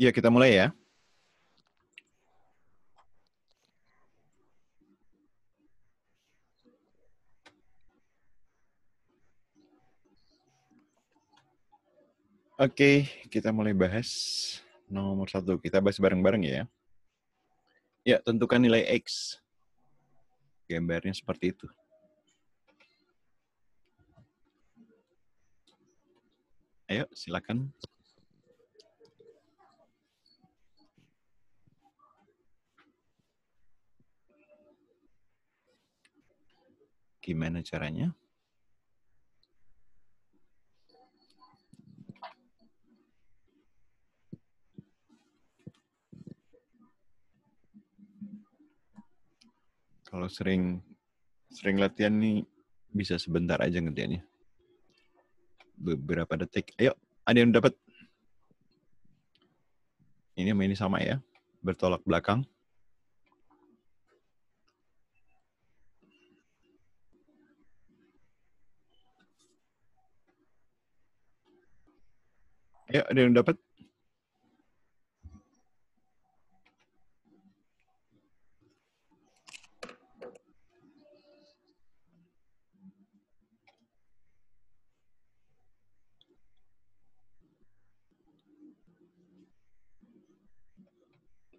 Ya, kita mulai ya. Oke, kita mulai bahas nomor 1. Kita bahas bareng-bareng ya. Ya, tentukan nilai X. Gambarnya seperti itu. Ayo, silakan. Gimana caranya? Kalau sering latihan nih, bisa sebentar aja ngerjainnya. Beberapa detik. Ayo, ada yang dapat? Ini sama ini sama ya. Bertolak belakang. Ayo, ada yang dapat?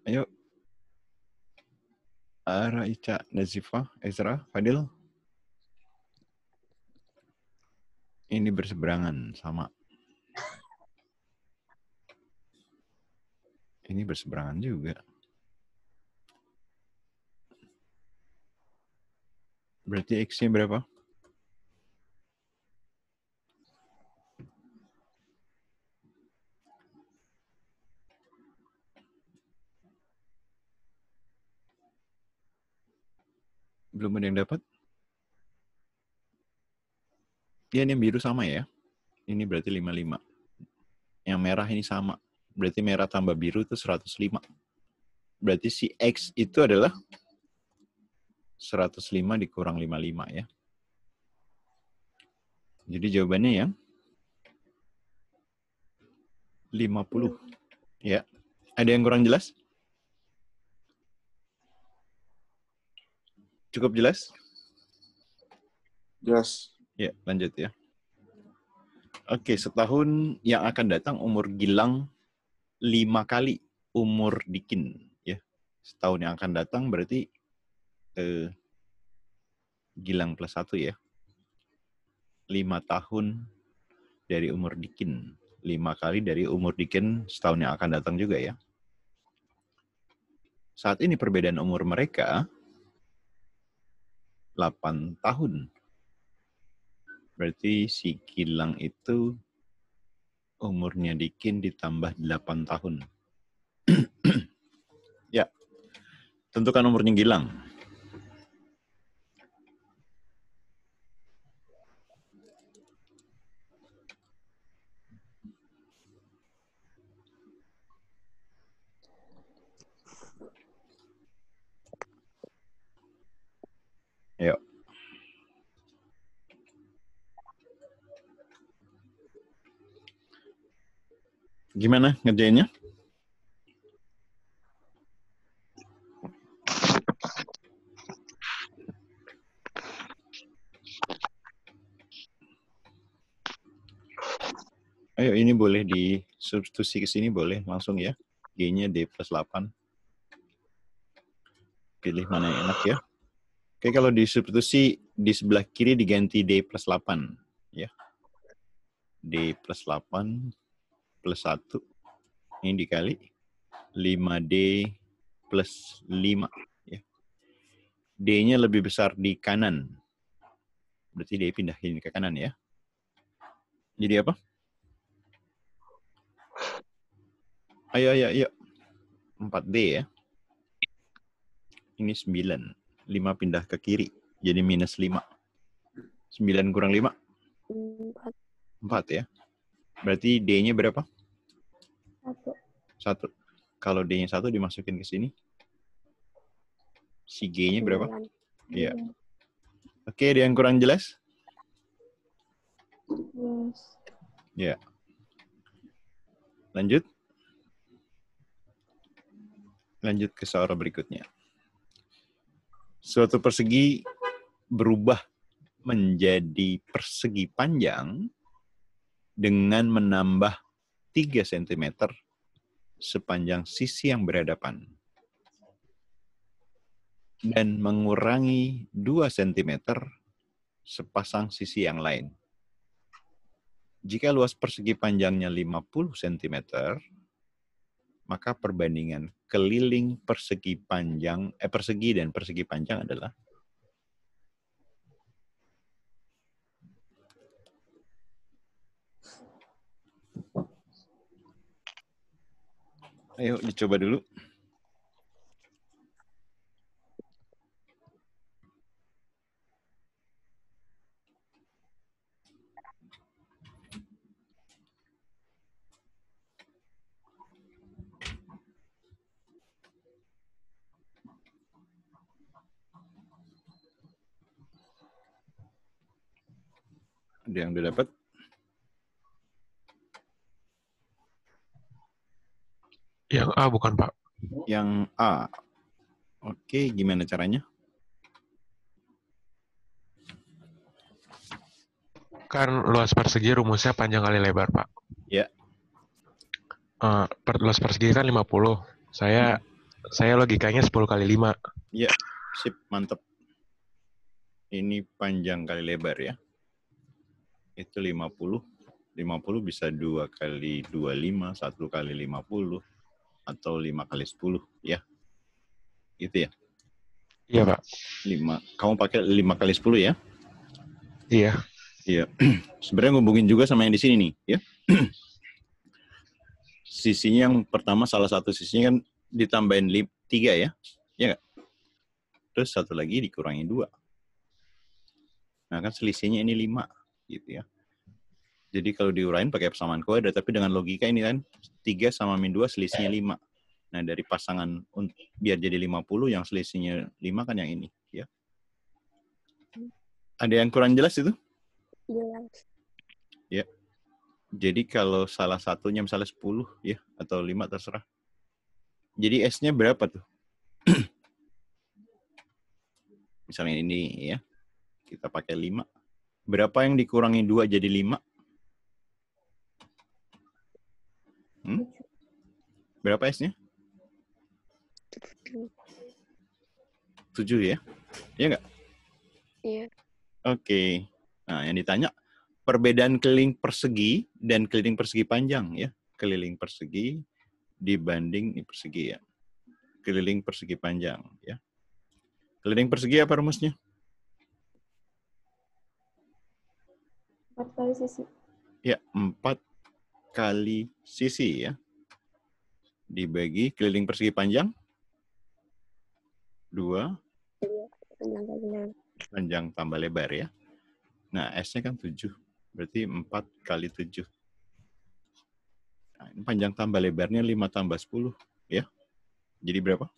Ayo. Ara, Ica, Nazifah, Ezra, Fadil. Ini berseberangan sama. Ini berseberangan juga. Berarti X-nya berapa? Belum ada yang dapat? Ya, ini yang biru sama ya. Ini berarti 55. Yang merah ini sama. Berarti merah tambah biru itu 105. Berarti si X itu adalah 105 dikurang 55 ya. Jadi jawabannya yang 50. Ya. Ada yang kurang jelas? Cukup jelas? Jelas. Ya, lanjut ya. Oke, setahun yang akan datang umur Gilang 5 kali umur Dikin. Ya. Setahun yang akan datang berarti Gilang plus 1 ya. 5 tahun dari umur Dikin. 5 kali dari umur Dikin setahun yang akan datang juga ya. Saat ini perbedaan umur mereka 8 tahun. Berarti si Gilang itu umurnya Dikin ditambah 8 tahun. Ya, tentukan umurnya Gilang. Ayo. Gimana ngerjainnya? Ayo, ini boleh disubstitusi ke sini, boleh langsung ya. G-nya D plus 8. Pilih mana yang enak ya. Oke, kalau disubstitusi di sebelah kiri diganti D plus 8. Ya. D plus 8 plus 1. Ini dikali 5D plus 5. Ya. D-nya lebih besar di kanan. Berarti D pindahin ke kanan ya. Jadi apa? Ayo. 4D ya. Ini 9. 5 pindah ke kiri. Jadi minus 5. 9 kurang 5? 4 ya. Berarti D-nya berapa? 1. Kalau D-nya 1 dimasukin ke sini. Si G-nya berapa? Iya. Oke, ada yang kurang jelas? Yes. Ya. Lanjut. Lanjut ke soal berikutnya. Suatu persegi berubah menjadi persegi panjang dengan menambah 3 cm sepanjang sisi yang berhadapan dan mengurangi 2 cm sepasang sisi yang lain. Jika luas persegi panjangnya 50 cm, maka perbandingan keliling persegi dan persegi panjang adalah ayo dicoba dulu. Ada yang udah dapat? Yang A bukan, Pak. Yang A. Oke, gimana caranya? Kan luas persegi rumusnya panjang kali lebar, Pak. Ya. Luas persegi kan 50. Saya logikanya 10 kali 5. Ya, sip, mantap. Ini panjang kali lebar ya. Itu 50. 50 bisa 2 kali 25, 1 kali 50, atau 5 kali 10 ya. Gitu ya. Iya, Pak. 5. Kamu pakai 5 kali 10 ya? Iya. Iya. Sebenarnya ngubungin juga sama yang di sini nih, ya. Sisinya yang pertama, salah satu sisinya kan ditambahin 3 ya. Ya nggak? Terus satu lagi dikurangi 2. Nah, kan selisihnya ini 5 gitu ya. Jadi kalau diurain pakai persamaan kuadrat, tapi dengan logika ini kan 3 sama min 2 selisihnya 5. Nah, dari pasangan biar jadi 50 yang selisihnya 5 kan yang ini, ya. Ada yang kurang jelas itu? Jelas. Ya. Jadi kalau salah satunya misalnya 10 ya atau 5 terserah. Jadi S-nya berapa tuh? Misalnya ini ya. Kita pakai 5. Berapa yang dikurangi 2 jadi 5? Berapa S-nya? 7 ya? Iya nggak? Iya. Oke. Nah, yang ditanya perbedaan keliling persegi dan keliling persegi panjang ya. Keliling persegi dibanding ini persegi ya. Keliling persegi panjang ya. Keliling persegi apa rumusnya? 4 kali sisi. Ya, 4 kali sisi ya. Dibagi keliling persegi panjang 2. Panjang kali lebar. Panjang tambah lebar ya. Nah, S-nya kan 7. Berarti 4 kali 7. Nah, ini panjang tambah lebarnya 5 tambah 10 ya. Jadi berapa?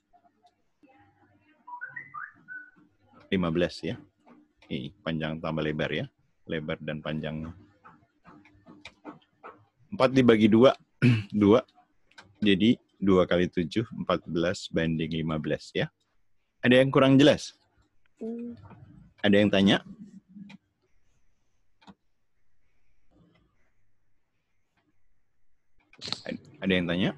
15 ya. Ini panjang tambah lebar ya. Lebar dan panjangnya. 4 dibagi 2. 2. Jadi 2 kali 7, 14 banding 15 ya. Ada yang kurang jelas? Ada yang tanya? Ada yang tanya?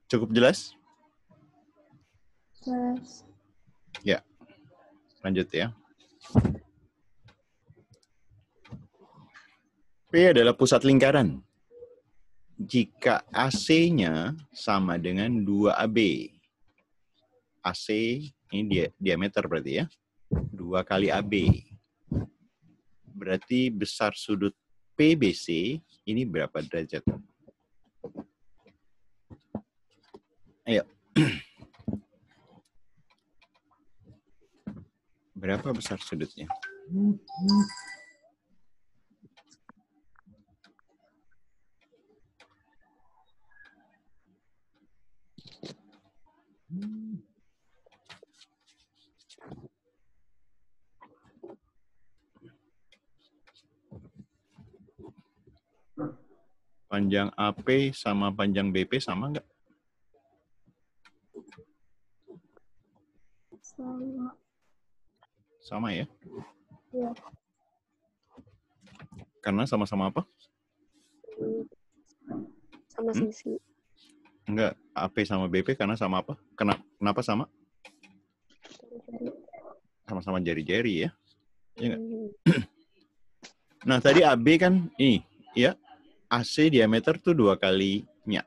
Cukup jelas? Jelas. Ya. Lanjut ya. P adalah pusat lingkaran. Jika AC-nya sama dengan 2AB. AC ini diameter berarti ya. 2 kali AB. Berarti besar sudut PBC ini berapa derajat? Ayo. Berapa besar sudutnya? Panjang AP sama panjang BP sama nggak? Sama. Sama ya? Iya. Karena sama-sama apa? Sama sisi. Enggak, AP sama BP karena sama apa? Kenapa sama? Jari-jari. Sama-sama jari-jari ya. Iya nggak? Hmm. Nah, tadi AB kan ini, ya. AC diameter tuh 2 kalinya.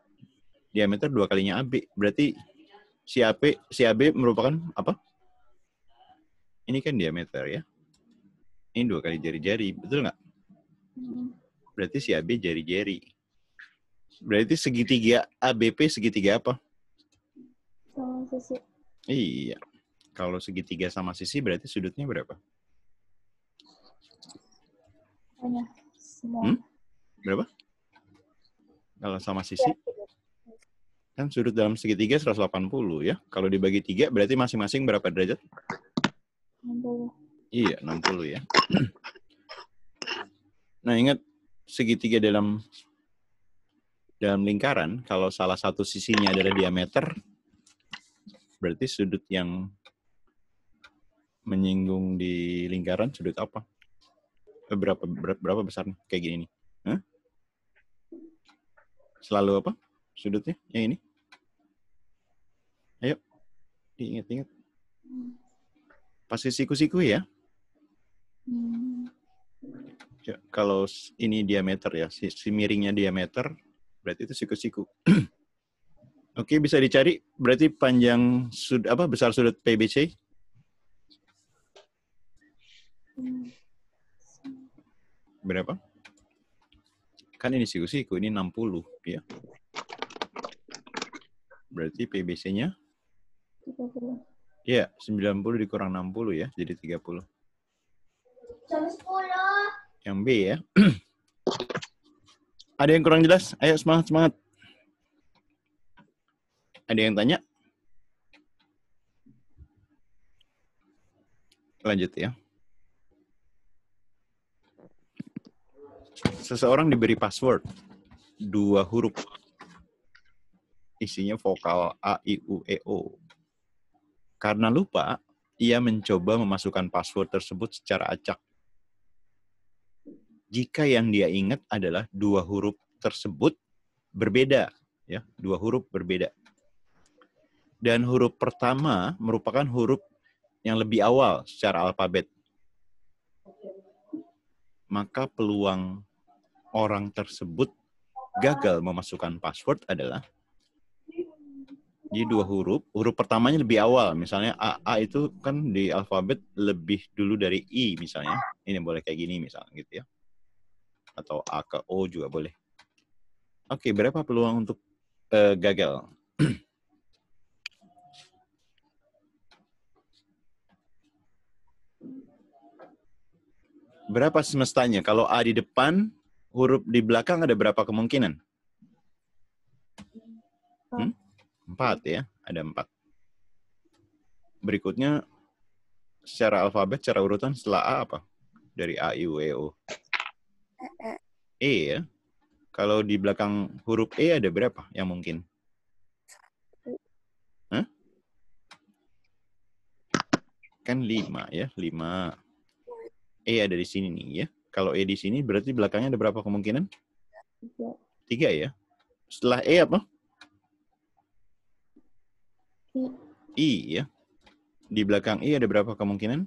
Diameter 2 kalinya AB. Berarti si AB merupakan apa? Ini kan diameter ya. Ini 2 kali jari-jari, betul nggak? Berarti si AB jari-jari. Berarti segitiga ABP segitiga apa? Sama sisi. Iya. Kalau segitiga sama sisi berarti sudutnya berapa? Banyak. Semua. Berapa? Kalau sama sisi kan sudut dalam segitiga 180 ya. Kalau dibagi 3 berarti masing-masing berapa derajat? 60. Iya, 60 ya. Nah, ingat segitiga dalam lingkaran, kalau salah satu sisinya adalah diameter, berarti sudut yang menyinggung di lingkaran sudut apa? Berapa besarnya? Kayak gini nih. Hah? Selalu apa? Sudutnya? Yang ini? Ayo, diingat-ingat. Pasti siku-siku ya. Ya, kalau ini diameter ya, si miringnya diameter, berarti itu siku-siku. Oke, bisa dicari. Berarti panjang besar sudut PBC? Berapa? Kan ini siku-siku, ini 60 ya. Berarti PBC-nya? 30. Ya, 90 dikurang 60 ya, jadi 30. Jam 10. Yang B ya. Ada yang kurang jelas? Ayo semangat. Ada yang tanya? Lanjut ya. Seseorang diberi password 2 huruf. Isinya vokal A, I, U, E, O. Karena lupa, ia mencoba memasukkan password tersebut secara acak. Jika yang dia ingat adalah 2 huruf tersebut berbeda, ya, 2 huruf berbeda. Dan huruf pertama merupakan huruf yang lebih awal secara alfabet. Maka peluang orang tersebut gagal memasukkan password adalah di 2 huruf pertamanya lebih awal. Misalnya A itu kan di alfabet lebih dulu dari I misalnya. Ini boleh kayak gini misalnya gitu ya. Atau A ke O juga boleh. Oke, berapa peluang untuk gagal? Berapa semestanya? Kalau A di depan, huruf di belakang ada berapa kemungkinan? 4 ya, ada 4. Berikutnya, secara alfabet, secara urutan setelah A apa? Dari A, I, U, E, O. E ya. Kalau di belakang huruf E ada berapa yang mungkin? Hah? Kan 5 ya, 5. E ada di sini nih ya. Kalau E di sini berarti belakangnya ada berapa kemungkinan? 3 ya. Setelah E apa? I ya. Di belakang I ada berapa kemungkinan?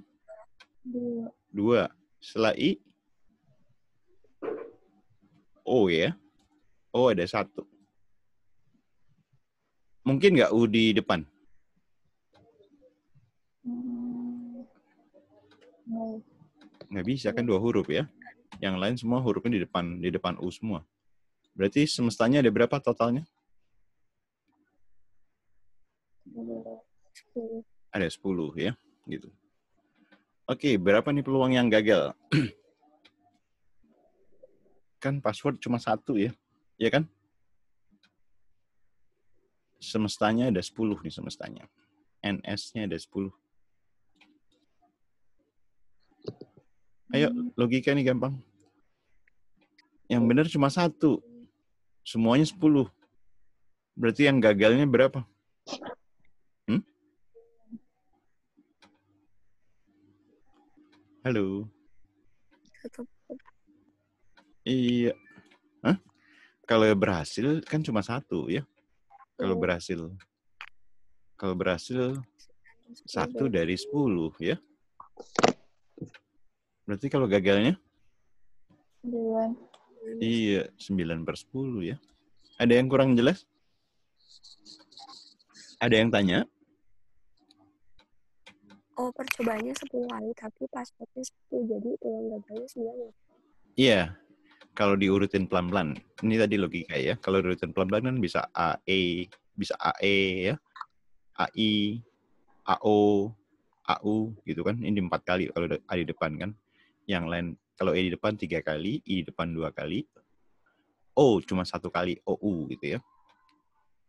2. Setelah I? O ya. O ada 1. Mungkin nggak U di depan? Nggak bisa kan 2 huruf ya. Yang lain semua hurufnya di depan U semua. Berarti semestanya ada berapa totalnya? Ada 10 ya, gitu. Oke, berapa nih peluang yang gagal? Kan password cuma 1 ya. Ya kan? Semestanya ada 10 nih semestanya. NS-nya ada 10. Ayo, logika nih gampang. Yang benar cuma 1. Semuanya 10. Berarti yang gagalnya berapa? Halo. Iya. Hah? Kalau berhasil kan cuma 1 ya. Kalau berhasil 1 dari 10 ya. Berarti kalau gagalnya? 9. Iya, 9/10 ya. Ada yang kurang jelas? Ada yang tanya? Oh, percobaannya 10 kali, tapi passwordnya 1. Jadi ulang gagalnya 9. Iya. Kalau diurutin pelan-pelan. Ini tadi logika ya. Kalau diurutin pelan-pelan kan bisa AE, bisa AE ya. AI, AO, AU gitu kan. Ini 4 kali kalau A di depan kan. Yang lain kalau E di depan 3 kali, I di depan 2 kali. O cuma 1 kali, OU gitu ya.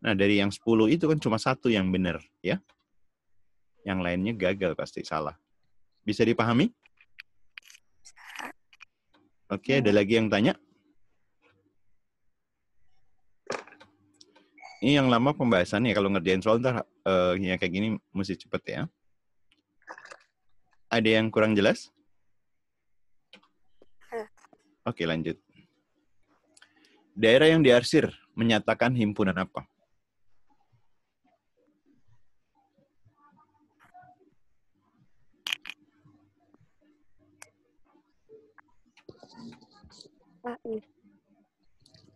Nah, dari yang 10 itu kan cuma 1 yang benar ya. Yang lainnya gagal pasti salah. Bisa dipahami? Oke, ada lagi yang tanya? Ini yang lama pembahasannya. Kalau ngerjain soal ntar yang kayak gini mesti cepet ya. Ada yang kurang jelas? Oke, lanjut. Daerah yang diarsir menyatakan himpunan apa?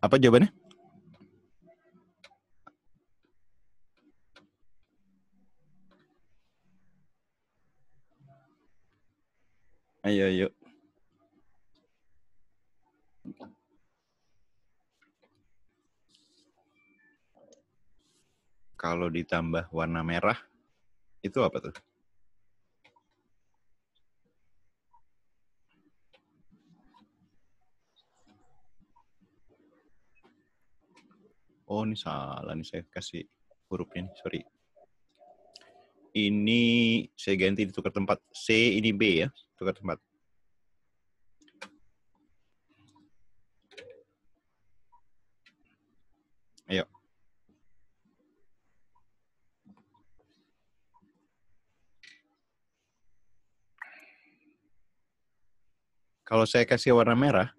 Apa jawabannya? Ayo. Kalau ditambah warna merah, itu apa tuh? Oh, ini salah nih, saya kasih hurufnya nih, sorry. Ini saya ganti ditukar tempat. C, ini B ya, tukar tempat. Ayo. Kalau saya kasih warna merah,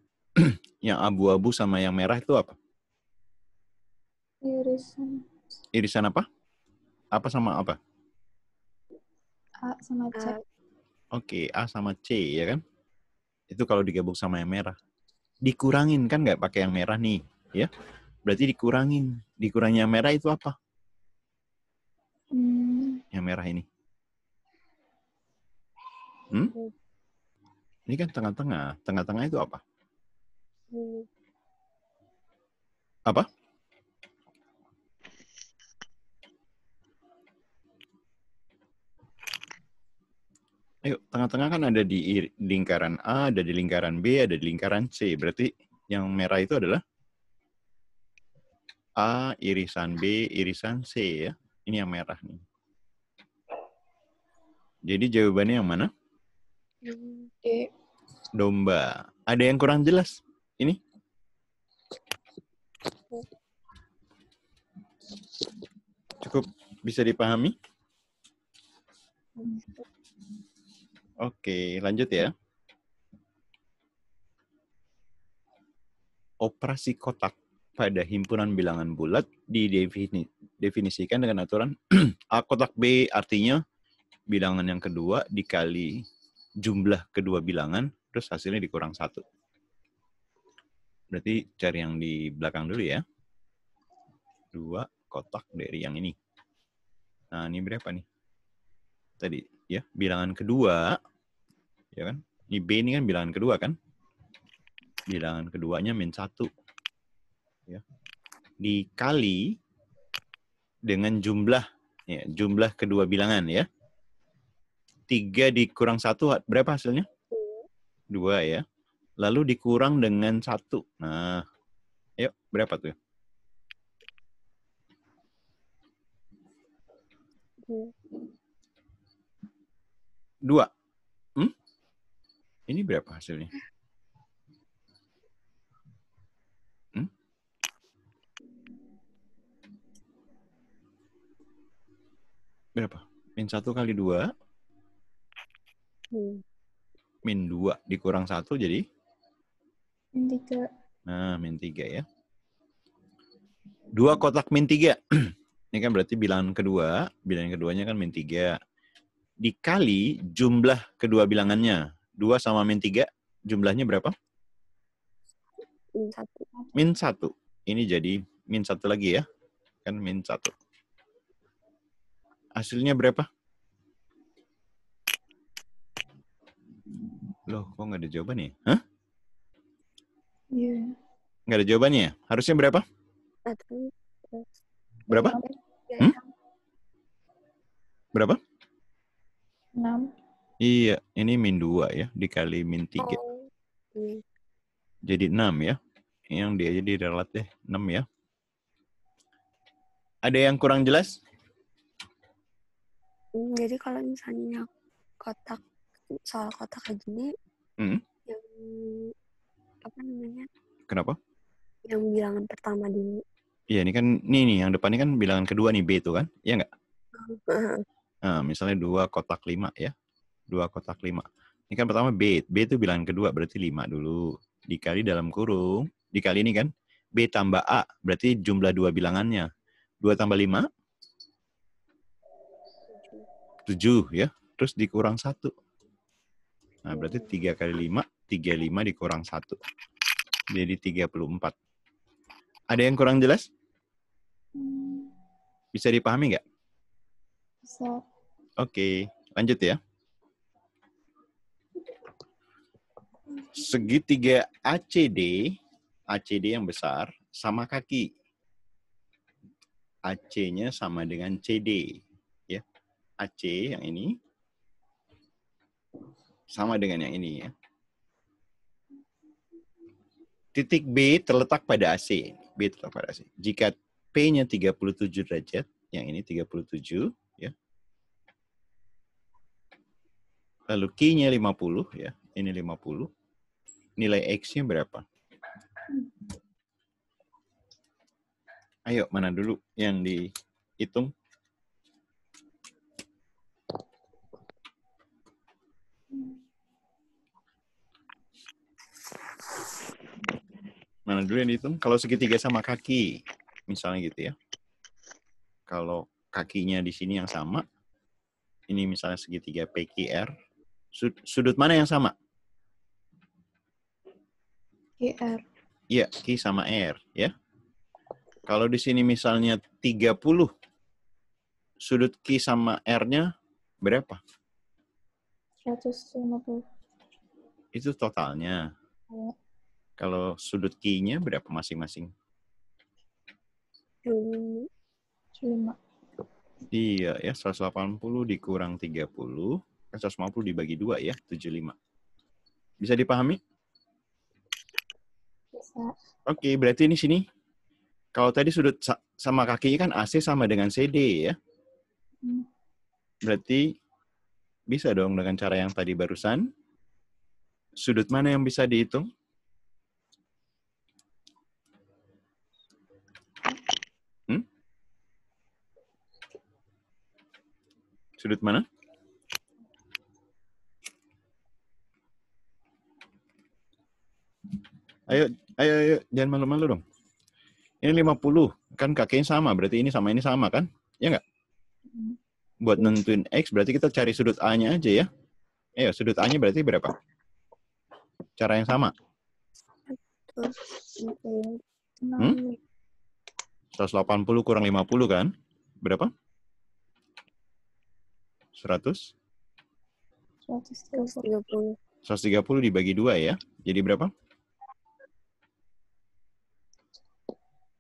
yang abu-abu sama yang merah itu apa? Irisan Irisan apa? Apa sama apa? A sama C. Oke, A sama C ya kan? Itu kalau digabung sama yang merah. Dikurangin kan nggak pakai yang merah nih, ya? Berarti dikurangin. Dikurangin yang merah itu apa? Yang merah ini. Ini kan tengah-tengah. Tengah-tengah itu apa? Apa? Ayo, tengah-tengah kan ada di lingkaran A, ada di lingkaran B, ada di lingkaran C. Berarti yang merah itu adalah A, irisan B, irisan C ya. Ini yang merah nih. Jadi jawabannya yang mana? D. Domba. Ada yang kurang jelas? Ini? Cukup bisa dipahami? Oke, lanjut ya. Operasi kotak pada himpunan bilangan bulat didefinisikan dengan aturan A kotak B, artinya bilangan yang kedua dikali jumlah kedua bilangan, terus hasilnya dikurang 1. Berarti cari yang di belakang dulu ya. 2 kotak dari yang ini. Nah, ini berapa nih? Tadi ya, bilangan kedua. Ya kan? Ini B ini kan bilangan kedua kan? Bilangan keduanya min 1. Ya. Dikali dengan jumlah kedua bilangan ya. 3 dikurang 1 berapa hasilnya? 2 ya. Lalu dikurang dengan 1. Nah, ayo berapa tuh? 2. Ini berapa hasilnya? berapa? Min 1 kali 2. Min 2 dikurang 1 jadi? Min 3. Nah, min 3 ya. 2 kotak min 3. Ini kan berarti bilangan kedua. Bilangan keduanya kan min 3. Dikali jumlah kedua bilangannya. 2 sama min 3, jumlahnya berapa? Min 1. Min 1. Ini jadi min 1 lagi ya. Kan min 1. Hasilnya berapa? Loh, kok nggak ada jawabannya? Hah? Iya. Nggak ada jawabannya? Harusnya berapa? Atau Berapa? Berapa? 6. Iya, ini min 2 ya. Dikali min 3. Jadi 6 ya. Yang dia jadi relatif 6 ya. Ada yang kurang jelas? Jadi kalau misalnya kotak, soal kotak kayak gini, yang apa namanya? Kenapa? Yang bilangan pertama dulu. Iya, ini kan nih yang depan ini kan bilangan kedua nih B itu kan? Iya nggak? Nah, misalnya 2 kotak 5 ya. 2 kotak 5. Ini kan pertama B. B itu bilangan kedua, berarti 5 dulu. Dikali dalam kurung. Dikali ini kan B tambah A. Berarti jumlah dua bilangannya. 2 tambah 5? 7 ya. Terus dikurang 1. Nah, berarti 3 kali 5. 35 dikurang 1. Jadi 34. Ada yang kurang jelas? Bisa dipahami nggak? Bisa. Oke, lanjut ya. Segitiga ACD yang besar sama kaki. AC-nya sama dengan CD. Ya. AC yang ini sama dengan yang ini ya. Titik B terletak pada AC. B terletak pada AC. Jika P-nya 37 derajat, yang ini 37 ya. Lalu Q-nya 50 ya. Ini 50. Nilai X-nya berapa? Ayo, mana dulu yang dihitung? Mana dulu yang dihitung? Kalau segitiga sama kaki, misalnya gitu ya. Kalau kakinya di sini yang sama, ini misalnya segitiga PQR, sudut mana yang sama? QR. Iya, Q sama R ya. Kalau di sini misalnya 30, sudut Q sama R-nya berapa? 150. Itu totalnya. Ya. Kalau sudut Q-nya berapa masing-masing? 5. Iya ya, 180 dikurang 30, 150 dibagi 2 ya, 75. Bisa dipahami? Bisa. Oke, berarti ini sini, kalau tadi sudut sama kakinya kan AC sama dengan CD ya. Berarti bisa dong dengan cara yang tadi barusan. Sudut mana yang bisa dihitung? Sudut mana? Ayo, jangan malu-malu dong. Ini 50, kan kakinya sama, berarti ini sama kan? Ya nggak? Buat nentuin X, berarti kita cari sudut A-nya aja ya. Ayo, sudut A-nya berarti berapa? Cara yang sama. 180 kurang 50 kan? Berapa? 100? 130. 130 dibagi 2 ya. Jadi berapa?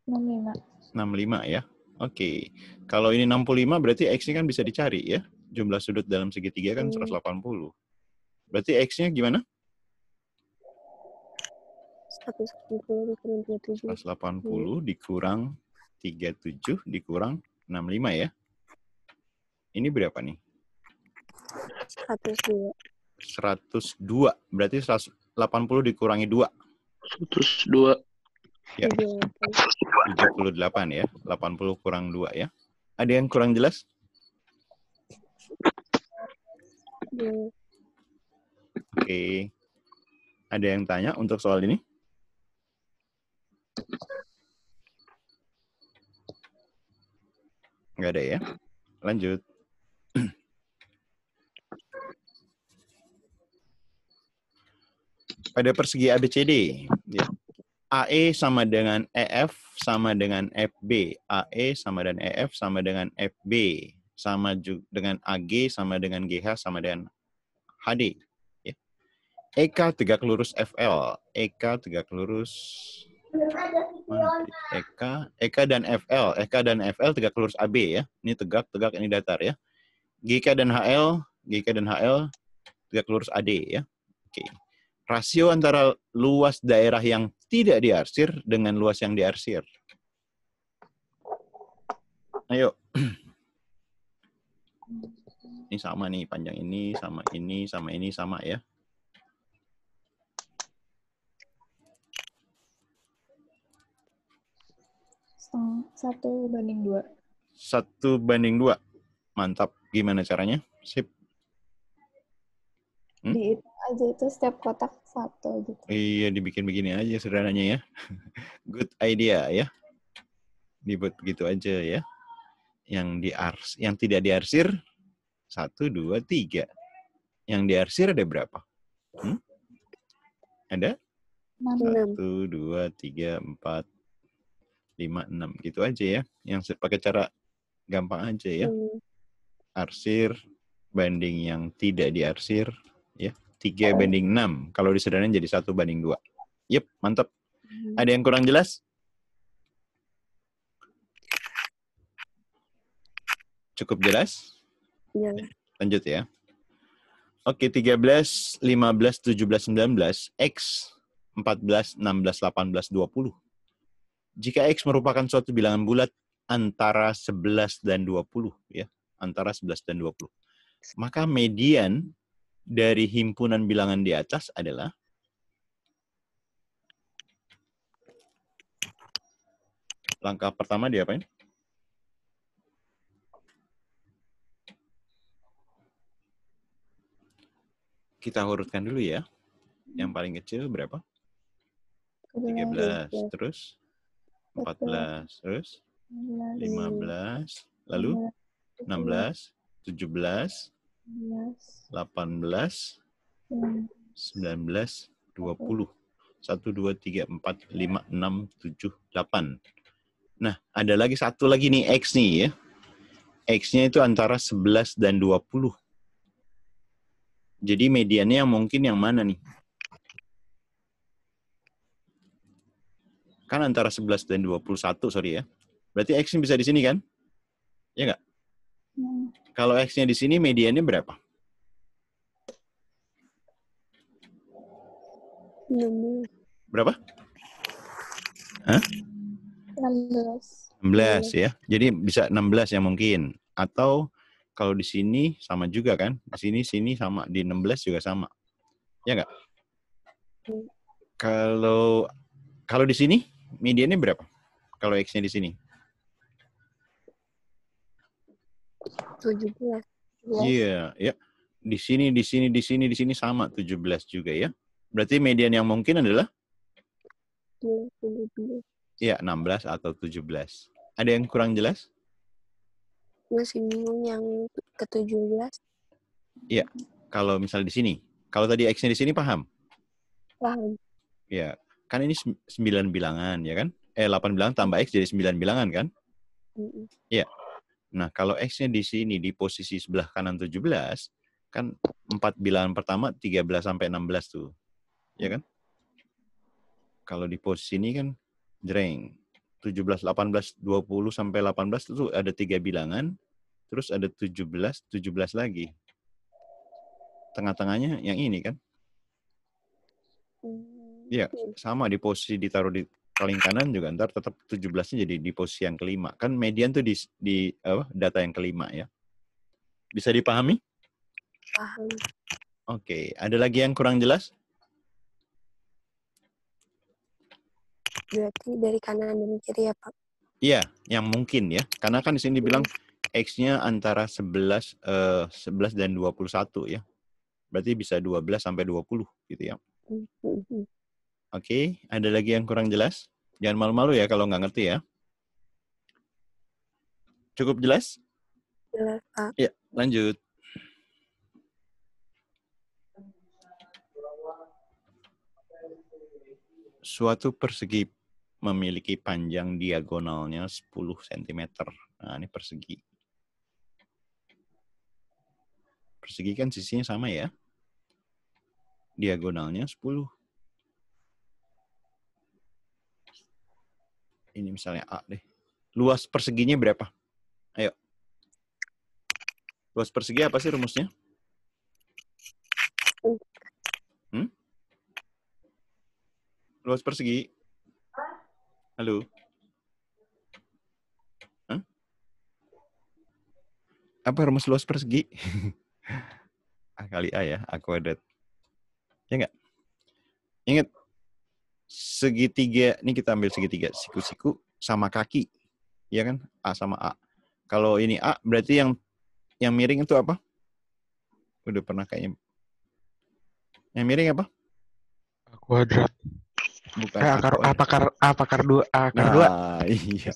65. 65 ya. Oke. Kalau ini 65 berarti X-nya kan bisa dicari ya. Jumlah sudut dalam segitiga kan 180. Berarti X-nya gimana? 180 dikurang 37. 180 dikurang 37 dikurang 65 ya. Ini berapa nih? 102. 102. Berarti 180 dikurangi 2. 102. Ya. 78 ya. 80 kurang 2 ya. Ada yang kurang jelas? Boleh. Oke. Ada yang tanya untuk soal ini? Nggak ada ya? Lanjut. Pada persegi ABCD, ya. AE sama dengan EF sama dengan FB. AE sama dengan EF sama dengan FB. Sama juga dengan AG sama dengan GH sama dengan HD. Ya. EK tegak lurus FL. EK tegak lurus... EK dan FL. EK dan FL tegak lurus AB ya. Ini tegak, ini datar ya. GK dan HL tegak lurus AD ya. Oke. Rasio antara luas daerah yang tidak diarsir dengan luas yang diarsir. Ayo. Ini sama nih, panjang ini sama ini sama ini sama ya. Satu banding 2. 1:2. Mantap. Gimana caranya? Sip. Dihitung aja itu setiap kotak 1 gitu. Iya, dibikin begini aja sederhananya ya. Good idea ya. Dibuat begitu aja ya. Yang tidak diarsir 1, 2, 3. Yang diarsir ada berapa? Ada? 1, 2, 3, 4, 5, 6. Gitu aja ya. Yang pakai cara gampang aja ya. Arsir banding yang tidak diarsir. Ya. 3:6. Kalau disederhanain jadi 1:2. Yep, mantap. Ada yang kurang jelas? Cukup jelas? Ya. Lanjut ya. Oke, 13, 15, 17, 19, X, 14, 16, 18, 20. Jika X merupakan suatu bilangan bulat antara 11 dan 20, ya, antara 11 dan 20, maka median dari himpunan bilangan di atas adalah langkah pertama diapain? Kita urutkan dulu ya. Yang paling kecil berapa? 13, terus 14, terus 15, lalu 16, 17, 18, 19, 20. 1, 2, 3, 4, 5, 6, 7, 8. Nah, ada lagi satu lagi nih, X nih ya. X-nya itu antara 11 dan 20. Jadi mediannya mungkin yang mana nih? Kan antara 11 dan 21, sorry ya. Berarti X-nya bisa di sini kan? Ya nggak? Kalau X-nya di sini, mediannya berapa? 16. Berapa? Hah? 16. 16 ya. Jadi bisa 16 yang mungkin. Atau kalau di sini sama juga kan? Di sini sama. Di 16 juga sama. Ya nggak? Kalau di sini, mediannya berapa? Kalau X-nya di sini? 17. Iya, ya. Di sini sama 17 juga ya. Berarti median yang mungkin adalah? 17. Ya, 16 atau 17. Ada yang kurang jelas? Masih bingung yang ke-17. Iya. Kalau misal di sini. Kalau tadi X-nya di sini paham? Paham. Ya, kan ini 9 bilangan, ya kan? 8 bilangan tambah X jadi 9 bilangan, kan? Iya. Nah, kalau X-nya di sini, di posisi sebelah kanan 17, kan 4 bilangan pertama 13 sampai 16 tuh. Ya kan? Kalau di posisi ini kan, jreng. 17, 18, 20 sampai 18 itu ada 3 bilangan, terus ada 17, 17 lagi. Tengah-tengahnya yang ini kan? Iya, sama di posisi ditaruh di paling kanan juga ntar tetap 17-nya jadi di posisi yang kelima. Kan median tuh di data yang kelima ya. Bisa dipahami? Paham. Oke, ada lagi yang kurang jelas? Berarti dari kanan dan kiri ya, Pak? Iya, yang mungkin ya. Karena kan di sini dibilang X-nya antara 11 dan 21 ya. Berarti bisa 12 sampai 20 gitu ya. Oke, ada lagi yang kurang jelas? Jangan malu-malu ya kalau nggak ngerti ya. Cukup jelas? Jelas, Pak. Ya, lanjut. Suatu persegi memiliki panjang diagonalnya 10 cm. Nah, ini persegi. Persegi kan sisinya sama ya. Diagonalnya 10. Ini misalnya A deh. Luas perseginya berapa? Ayo. Luas persegi apa sih rumusnya? Luas persegi. Halo? Hah? Apa rumus luas persegi? A kali A ya, A kuadrat. Ya nggak? Ingat, segitiga, ini kita ambil segitiga. Siku-siku sama kaki. Ya kan? A sama A. Kalau ini A, berarti yang miring itu apa? Udah pernah kayaknya. Yang miring apa? A kuadrat. Bukan Akar 2. Nah, iya.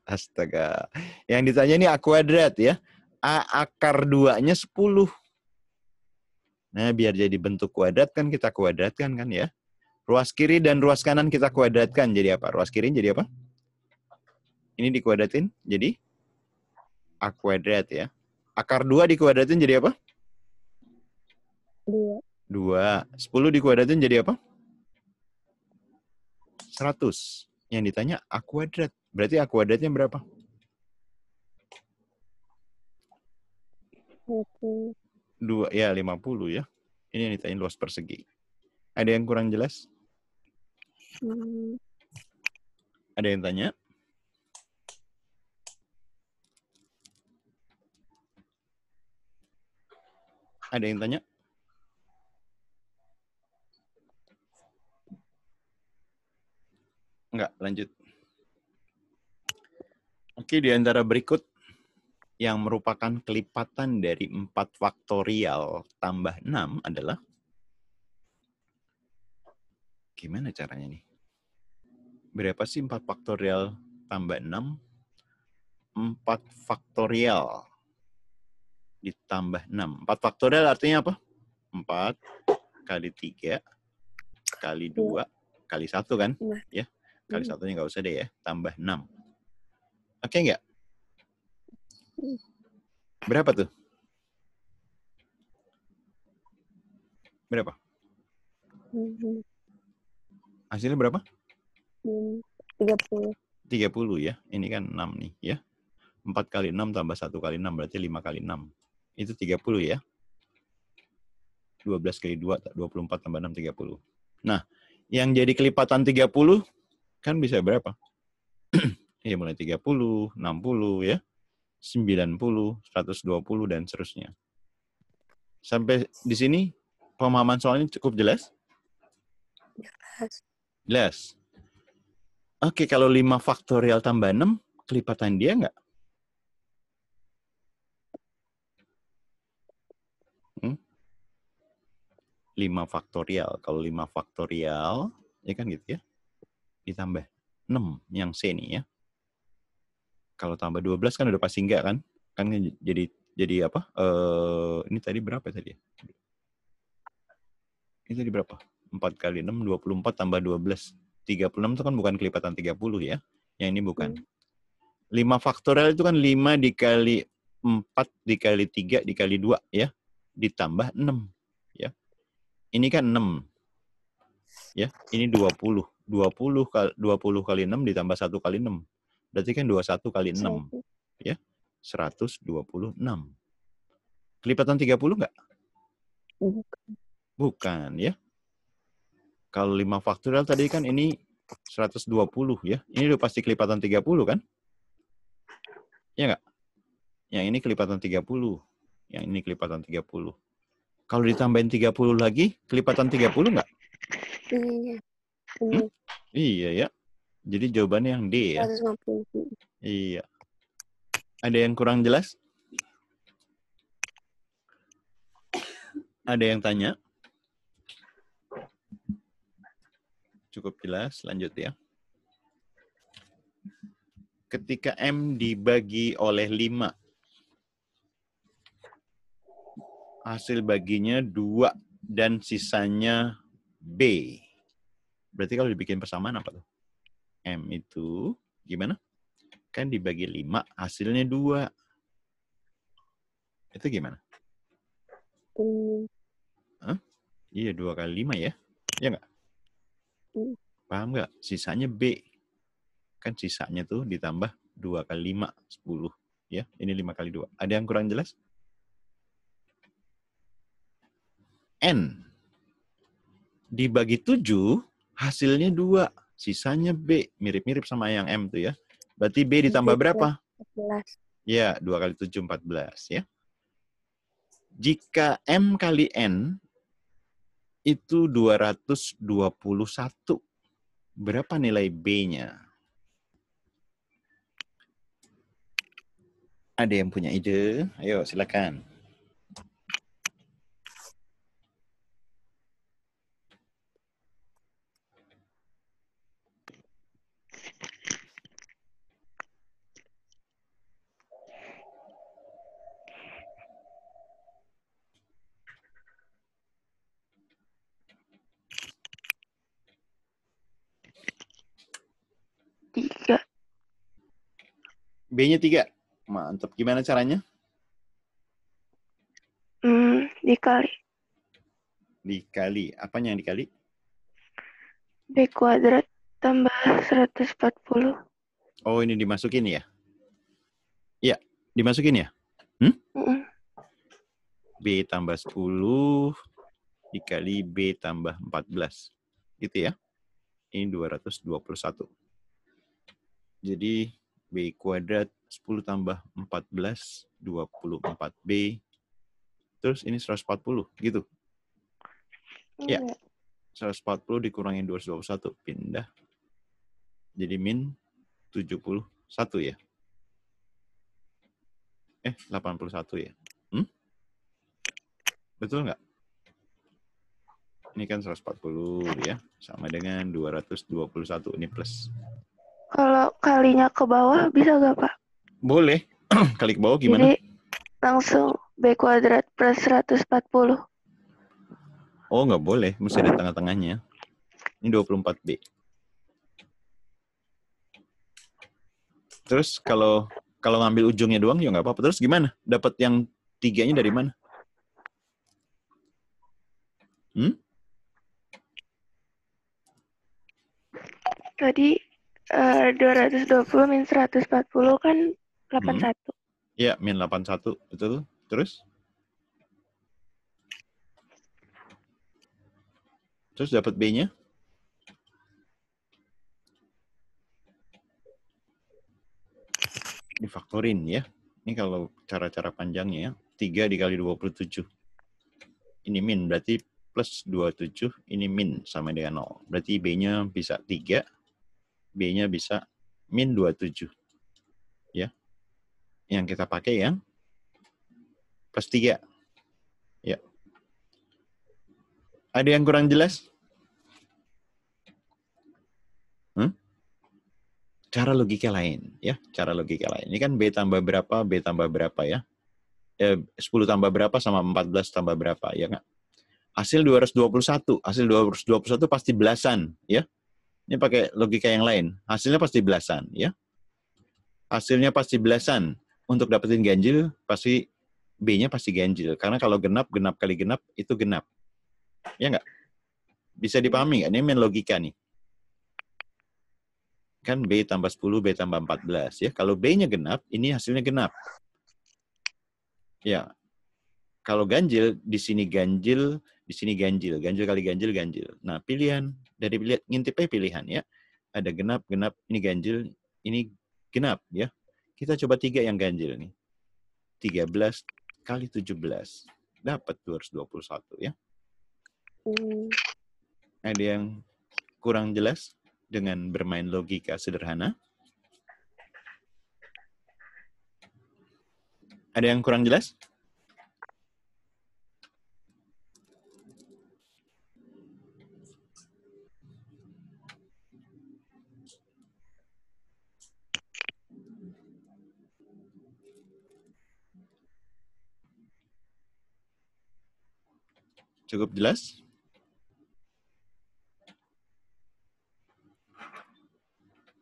Astaga. Yang ditanya ini A kuadrat ya. A akar 2-nya 10. Nah, biar jadi bentuk kuadrat kan kita kuadratkan kan ya. Ruas kiri dan ruas kanan kita kuadratkan jadi apa? Ruas kiri jadi apa? Ini dikuadratin jadi A kuadrat ya. Akar 2 dikuadratin jadi apa? 2. 10 dikuadratin jadi apa? 100. Yang ditanya A kuadrat. Berarti A kuadratnya berapa? 2, ya 50 ya. Ini yang ditanya luas persegi. Ada yang kurang jelas? Ada yang tanya? Ada yang tanya? Enggak, lanjut. Oke, di antara berikut yang merupakan kelipatan dari 4 faktorial tambah 6 adalah gimana caranya nih? Berapa sih 4 faktorial tambah 6? 4 faktorial ditambah 6. 4 faktorial artinya apa? 4 kali 3 kali 2 kali 1 kan? Ya, kali 1-nya nggak usah deh ya. Tambah 6. Oke nggak? Berapa tuh? Berapa? Hasilnya berapa? 30. 30 ya. Ini kan 6 nih ya. 4 kali 6 tambah 1 kali 6 berarti 5 kali 6. Itu 30 ya. 12 kali 2, 24 tambah 6, 30. Nah, yang jadi kelipatan 30 kan bisa berapa? Ya mulai 30, 60 ya. 90, 120 dan seterusnya. Sampai di sini pemahaman soalnya cukup jelas? Jelas. Oke, kalau 5 faktorial tambah 6, kelipatan dia nggak? 5 faktorial. Kalau 5 faktorial, ya kan gitu ya. Ditambah 6 yang C nih ya. Kalau tambah 12 kan udah pasti enggak kan? Kan jadi apa? Ini tadi berapa tadi? Ini tadi berapa? 4 kali 6, 24 tambah 12. 36 itu kan bukan kelipatan 30 ya. Yang ini bukan. 5 faktorial itu kan 5 dikali 4 dikali 3 dikali 2 ya. Ditambah 6 ya. Ini kan 6. Ya, ini 20. 20 kali 6 ditambah 1 kali 6. Berarti kan 21 kali 6. Ya, 126. Kelipatan 30 enggak? Bukan ya. Kalau 5 faktorial tadi kan ini 120 ya. Ini udah pasti kelipatan 30 kan? Ya enggak? Yang ini kelipatan 30. Yang ini kelipatan 30. Kalau ditambahin 30 lagi, kelipatan 30 enggak? Iya. Iya ya. Jadi jawabannya yang D ya. 150. Iya. Ada yang kurang jelas? Ada yang tanya? Cukup jelas, lanjut ya. Ketika M dibagi oleh 5, hasil baginya 2 dan sisanya B. Berarti kalau dibikin persamaan apa tuh? M itu gimana? Kan dibagi 5, hasilnya 2. Itu gimana? Hah? Iya, 2 kali 5 ya? Iya nggak? Paham nggak? Sisanya B. Kan sisanya tuh ditambah 2 kali 5, 10. Ya, ini 5 kali 2. Ada yang kurang jelas? N dibagi 7, hasilnya 2. Sisanya B. Mirip-mirip sama yang M tuh ya. Berarti B ditambah berapa? 14. Ya, 2 kali 7, 14 ya. Jika M kali N itu 221. Berapa nilai B-nya? Ada yang punya ide? Ayo, silakan. Tiga. B-nya 3. Mantap. Gimana caranya? Dikali. Dikali. Apanya yang dikali? B kuadrat tambah 140. Oh, ini dimasukin ya? Iya, dimasukin ya? B tambah 10 dikali B tambah 14. Gitu ya? Ini 221. Jadi B kuadrat 10 tambah 14, 24B. Terus ini 140, gitu. Ya, 140 dikurangin 221, pindah. Jadi min 71 ya. 81 ya. Betul nggak? Ini kan 140 ya. Sama dengan 221, ini plus. Kalau kalinya ke bawah bisa nggak, Pak? Boleh. Kali ke bawah gimana? Jadi langsung B kuadrat plus 140. Oh, nggak boleh. Mesti ada tengah-tengahnya. Ini 24B. Terus kalau ngambil ujungnya doang ya nggak apa-apa. Terus gimana? Dapat yang 3-nya dari mana? Tadi 220 min 140 kan 81. Ya, min 81. Betul. Terus dapat B-nya? Difaktorin ya. Ini kalau cara-cara panjangnya ya. 3 dikali 27. Ini min, berarti plus 27. Ini min sama dengan 0. Berarti B-nya bisa 3. B-nya bisa min 27. Ya. Yang kita pakai yang plus 3. Ya. Ada yang kurang jelas? Cara logika lain, ya. Cara logika lain. Ini kan B tambah berapa, B tambah berapa ya. 10 tambah berapa sama 14 tambah berapa, ya nggak? Hasil 221. Hasil 221 pasti belasan, ya. Ini pakai logika yang lain. Hasilnya pasti belasan, ya. Hasilnya pasti belasan. Untuk dapetin ganjil, pasti B-nya pasti ganjil. Karena kalau genap kali genap, itu genap. Ya nggak? Bisa dipahami nggak? Ini main logika nih. Kan B tambah 10, B tambah 14. Ya. Kalau B-nya genap, ini hasilnya genap. Ya. Kalau ganjil, di sini ganjil, di sini ganjil. Ganjil kali ganjil, ganjil. Nah, pilihan. Dari ngintipnya pilihan ya. Ada genap, genap, ini ganjil, ini genap ya. Kita coba 3 yang ganjil nih. 13 kali 17. Dapat 221 ya. Ada yang kurang jelas dengan bermain logika sederhana? Ada yang kurang jelas? Cukup jelas?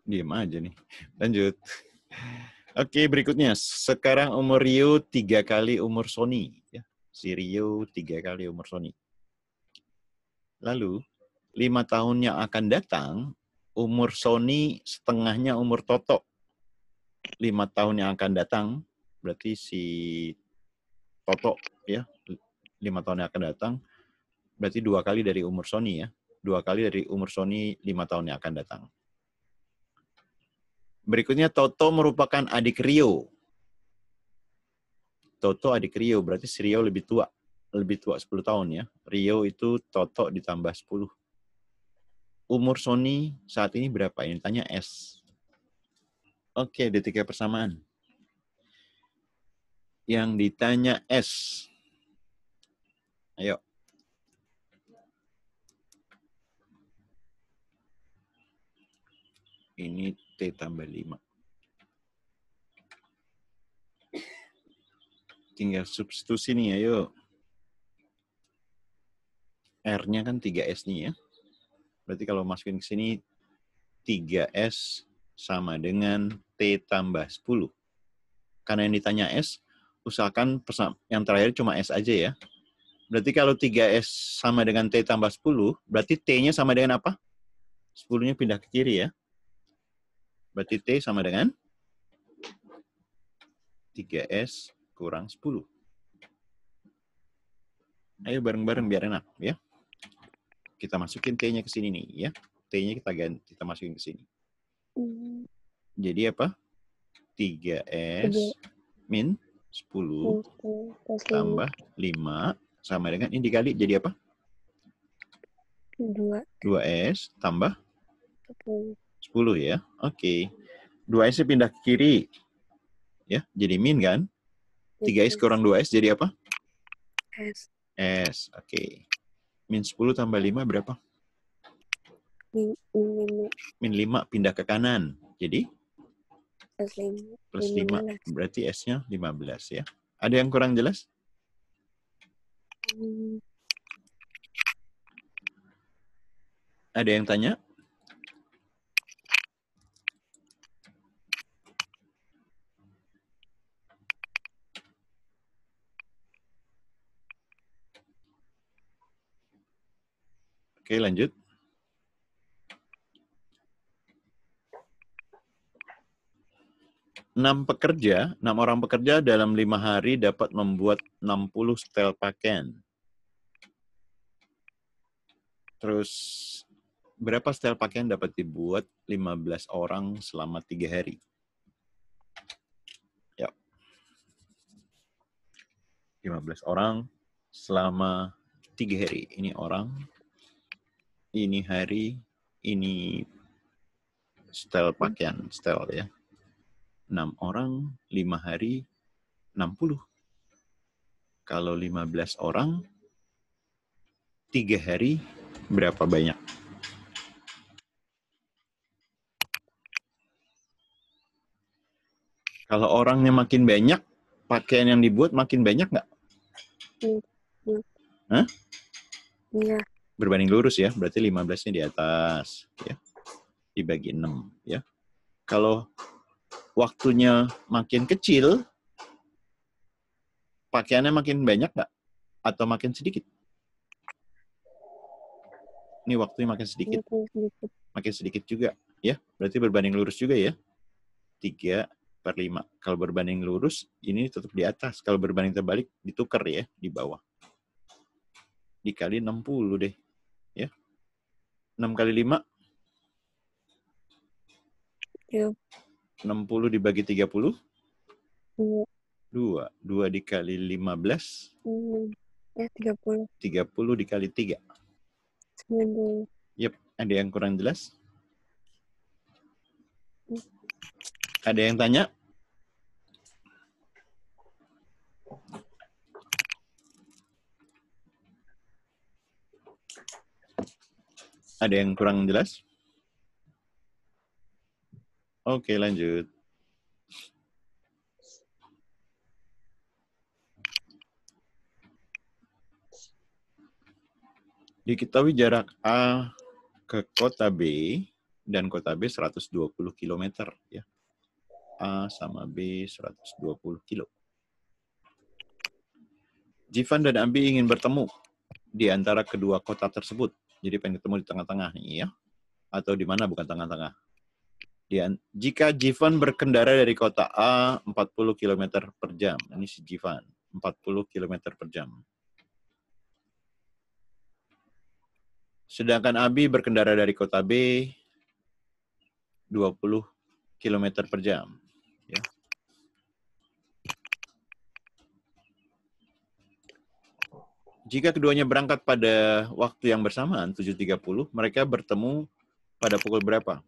Diam aja nih. Lanjut. Oke, berikutnya. Sekarang umur Rio 3 kali umur Sony. Ya. Si Rio 3 kali umur Sony. Lalu, 5 tahun yang akan datang, umur Sony setengahnya umur Toto. 5 tahun yang akan datang, berarti si Toto, ya, 5 tahun yang akan datang, berarti 2 kali dari umur Sony, ya. 2 kali dari umur Sony 5 tahun yang akan datang. Berikutnya, Toto merupakan adik Rio. Toto adik Rio, berarti si Rio lebih tua. Lebih tua 10 tahun, ya. Rio itu Toto ditambah 10. Umur Sony saat ini berapa? Ini tanya S. Oke, ada 3 persamaan. Yang ditanya S. Ayo. Ini T tambah 5. Tinggal substitusi nih, ayo. R-nya kan 3S nih, ya. Berarti kalau masukin ke sini, 3S sama dengan T tambah 10. Karena yang ditanya S, usahakan yang terakhir cuma S aja, ya. Berarti kalau 3S sama dengan T tambah 10, berarti T-nya sama dengan apa? 10-nya pindah ke kiri, ya. Berarti T sama dengan 3S kurang 10. Ayo bareng-bareng biar enak, ya. Kita masukin T-nya ke sini nih, ya. T-nya kita ganti, kita masukin ke sini. Jadi apa? 3S min 10 tambah 5 sama dengan ini dikali jadi apa? 2S tambah 10, ya. Oke. 2S pindah ke kiri. Ya, jadi min kan? 3S kurang 2S jadi apa? S. S. Oke. Min 10 tambah 5 berapa? Min 5 pindah ke kanan. Jadi? Plus 5. Berarti S-nya 15, ya. Ada yang kurang jelas? Ada yang tanya? Oke, lanjut. Enam orang pekerja dalam 5 hari dapat membuat 60 setel pakaian. Terus, berapa setel pakaian dapat dibuat 15 orang selama 3 hari? Ya. 15 orang selama 3 hari. Ini orang, ini hari, ini setel pakaian, setel, ya. 6 orang, 5 hari, 60. Kalau 15 orang, 3 hari, berapa banyak? Kalau orangnya makin banyak, pakaian yang dibuat makin banyak nggak? Hah? Iya. Berbanding lurus, ya. Berarti 15-nya di atas. Ya. Dibagi 6. Ya. Kalau waktunya makin kecil, pakaiannya makin banyak nggak? Atau makin sedikit? Ini waktunya makin sedikit. Makin sedikit juga. Ya. Berarti berbanding lurus juga, ya. 3/5. Kalau berbanding lurus, ini tetap di atas. Kalau berbanding terbalik, ditukar, ya. Di bawah. Dikali 60 deh. Ya. 6 kali 5. 60 dibagi 30. 2. 2 dikali 15. 30. 30 dikali 3. 90. Yep. Ada yang kurang jelas? Ada yang tanya? Ada yang kurang jelas? Oke, lanjut. Diketahui jarak A ke kota B dan kota B 120 km ya. A sama B 120 kilo. Jivan dan Abi ingin bertemu di antara kedua kota tersebut. Jadi pengen ketemu di tengah-tengah nih ya. Atau di mana bukan tengah-tengah. Jika Jivan berkendara dari kota A 40 km per jam. Ini si Jivan, 40 km per jam. Sedangkan Abi berkendara dari kota B 20 km per jam. Ya. Jika keduanya berangkat pada waktu yang bersamaan, 7.30, mereka bertemu pada pukul berapa?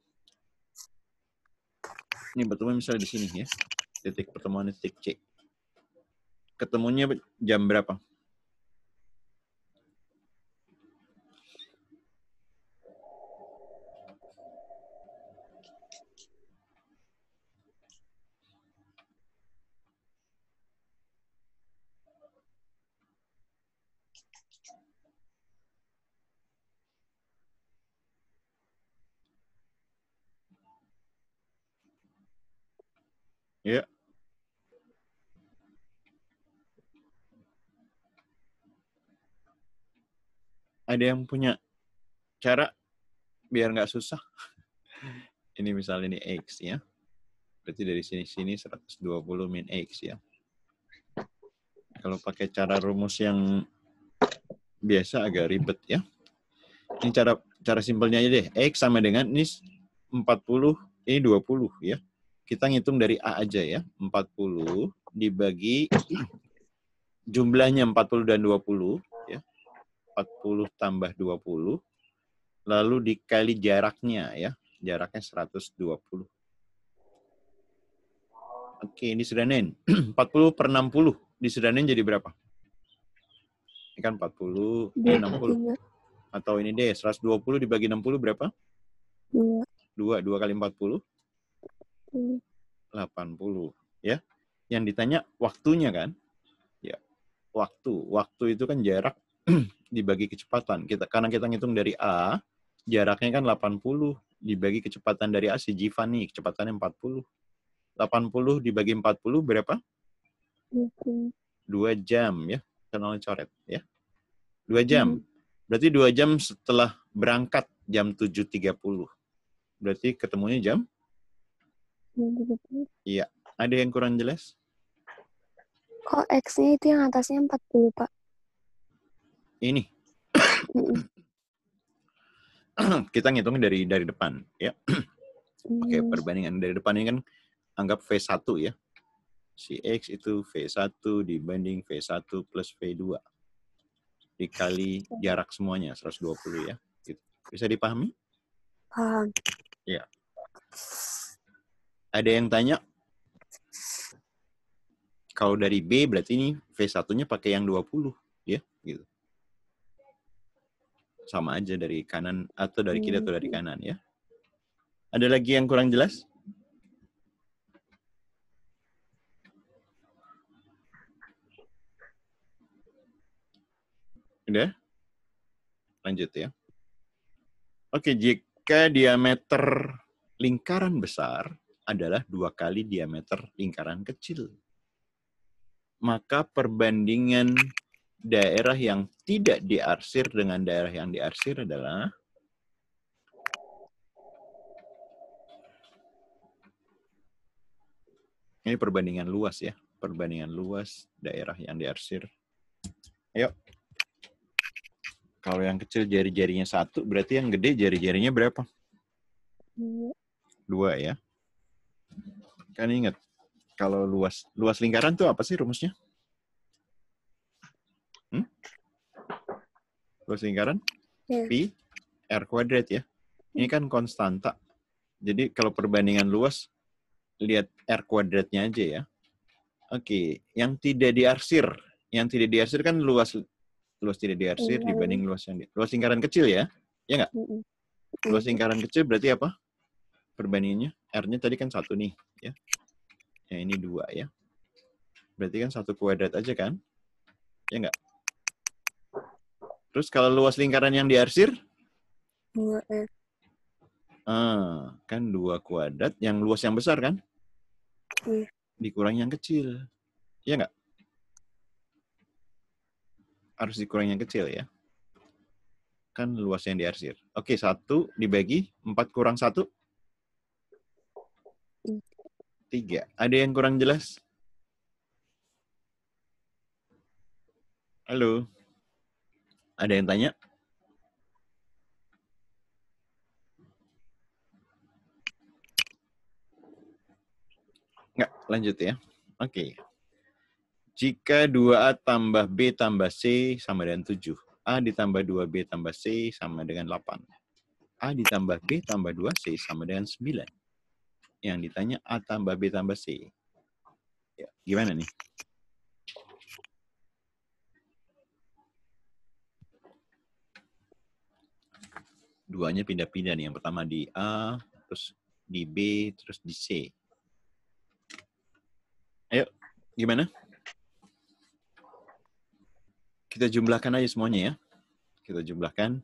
Ini bertemu misalnya di sini ya. Titik pertemuan titik C. Ketemunya jam berapa? Ya. Ada yang punya cara biar nggak susah? Ini misalnya ini X ya. Berarti dari sini 120 min X ya. Kalau pakai cara rumus yang biasa agak ribet ya. Ini cara simpelnya aja deh. X sama dengan ini 40, ini 20 ya. Kita ngitung dari A aja ya. 40 dibagi jumlahnya 40 dan 20 ya. 40 tambah 20 lalu dikali jaraknya ya. Jaraknya 120. Oke, disederhanain. 40 per 60 disederhanain jadi berapa? Ini kan 40, 60. Atau ini deh, 120 dibagi 60 berapa? 2 kali 40? 80. Ya. Yang ditanya waktunya kan? Ya. Waktu itu kan jarak dibagi kecepatan. Karena kita ngitung dari A, jaraknya kan 80 dibagi kecepatan dari A si Jivan nih, kecepatannya 40. 80 dibagi 40 berapa? 2 jam ya. Kenal coret ya. 2 jam. Berarti 2 jam setelah berangkat jam 7.30. Berarti ketemunya jam? Iya. Ada yang kurang jelas? Kok X-nya itu yang atasnya 40, Pak? Ini. Kita ngitung dari depan ya. Oke, perbandingan dari depan ini kan anggap V1 ya. Si X itu V1 dibanding V1 plus V2. Dikali jarak semuanya, 120 ya. Bisa dipahami? Paham. Ya. Ada yang tanya? Kalau dari B berarti ini V1-nya pakai yang 20 ya, gitu. Sama aja dari kanan atau dari kiri atau dari kanan ya. Ada lagi yang kurang jelas? Udah? Lanjut ya. Oke, jika diameter lingkaran besar adalah 2 kali diameter lingkaran kecil, maka perbandingan daerah yang tidak diarsir dengan daerah yang diarsir adalah ini perbandingan luas ya. Perbandingan luas daerah yang diarsir. Ayo. Kalau yang kecil jari-jarinya 1, berarti yang gede jari-jarinya berapa? 2 ya. Kan ingat, kalau luas lingkaran tuh apa sih rumusnya? Luas lingkaran? Pi R kuadrat ya. Ini kan konstanta. Jadi kalau perbandingan luas, lihat R kuadratnya aja ya. Oke, yang tidak diarsir. Yang tidak diarsir kan luas tidak diarsir dibanding luas lingkaran kecil ya. Ya nggak? Luas lingkaran kecil berarti apa? Perbandingannya R-nya tadi kan 1 nih, ya. Yang ini 2 ya. Berarti kan 1 kuadrat aja kan? Ya nggak? Terus kalau luas lingkaran yang diarsir? 2F. Kan 2 kuadrat. Yang luas yang besar kan? Iya. Dikurangi yang kecil. Iya nggak? Harus dikurangi yang kecil ya. Kan luas yang diarsir. Oke, 1 dibagi 4 kurang 1? 3. Ada yang kurang jelas? Halo? Ada yang tanya? Nggak, lanjut ya. Oke. Jika 2A tambah B tambah C sama dengan 7. A ditambah 2B tambah C sama dengan 8. A ditambah B tambah 2C sama dengan 9. Yang ditanya A tambah B tambah C. Ya, gimana nih? Duanya pindah-pindah nih. Yang pertama di A, terus di B, terus di C. Ayo, gimana? Kita jumlahkan aja semuanya ya. Kita jumlahkan.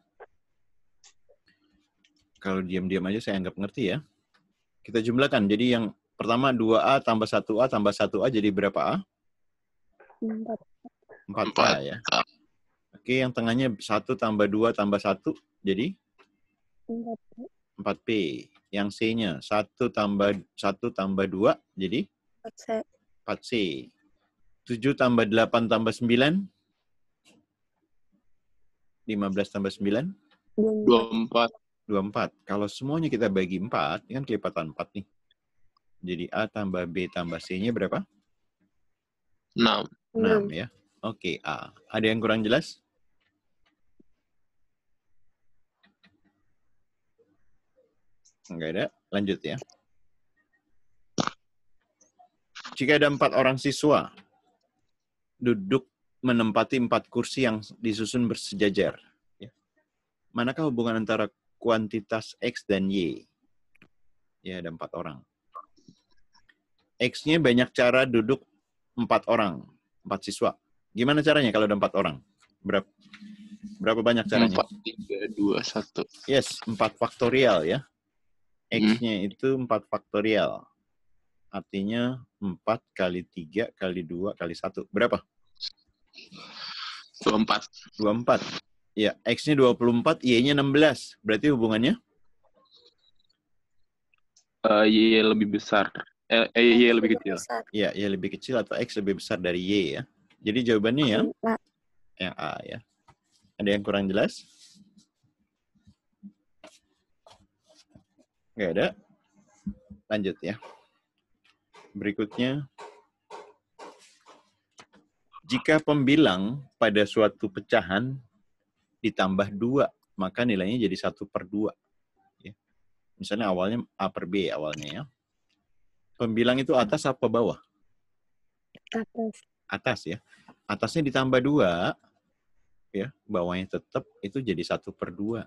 Kalau diam-diam aja saya anggap ngerti ya. Kita jumlahkan. Jadi yang pertama 2A tambah 1A tambah 1A jadi berapa A? 4A ya. Oke, yang tengahnya 1 tambah 2 tambah 1 jadi? 4P. Yang C-nya 1 tambah 2 jadi? 4C. 7 tambah 8 tambah 9? 15 tambah 9? 24. Kalau semuanya kita bagi 4, ini kan kelipatan 4 nih. Jadi A tambah B tambah C-nya berapa? 6. 6 ya. Oke, A. Ada yang kurang jelas? Enggak ada. Lanjut ya. Jika ada 4 orang siswa duduk menempati 4 kursi yang disusun bersejajar. Ya. Manakah hubungan antara kuantitas X dan Y? Ya, ada 4 orang. X-nya banyak cara duduk 4 orang, 4 siswa. Gimana caranya kalau ada 4 orang? Berapa banyak caranya? 4, 3, 2, 1. Yes, 4 faktorial ya. X-nya itu 4 faktorial. Artinya 4 kali 3 kali 2 kali 1. Berapa? 24. 24. Ya, X-nya 24, Y-nya 16. Berarti hubungannya? Y lebih besar. Y lebih kecil. Ya, Y lebih kecil atau X lebih besar dari Y ya. Jadi jawabannya ya? Yang A ya. Ada yang kurang jelas? Nggak ada. Lanjut ya. Berikutnya. Jika pembilang pada suatu pecahan ditambah 2, maka nilainya jadi 1/2. Ya. Misalnya awalnya A per B awalnya ya. Pembilang itu atas apa bawah? Atas. Atas ya. Atasnya ditambah 2, ya, bawahnya tetap itu jadi 1/2.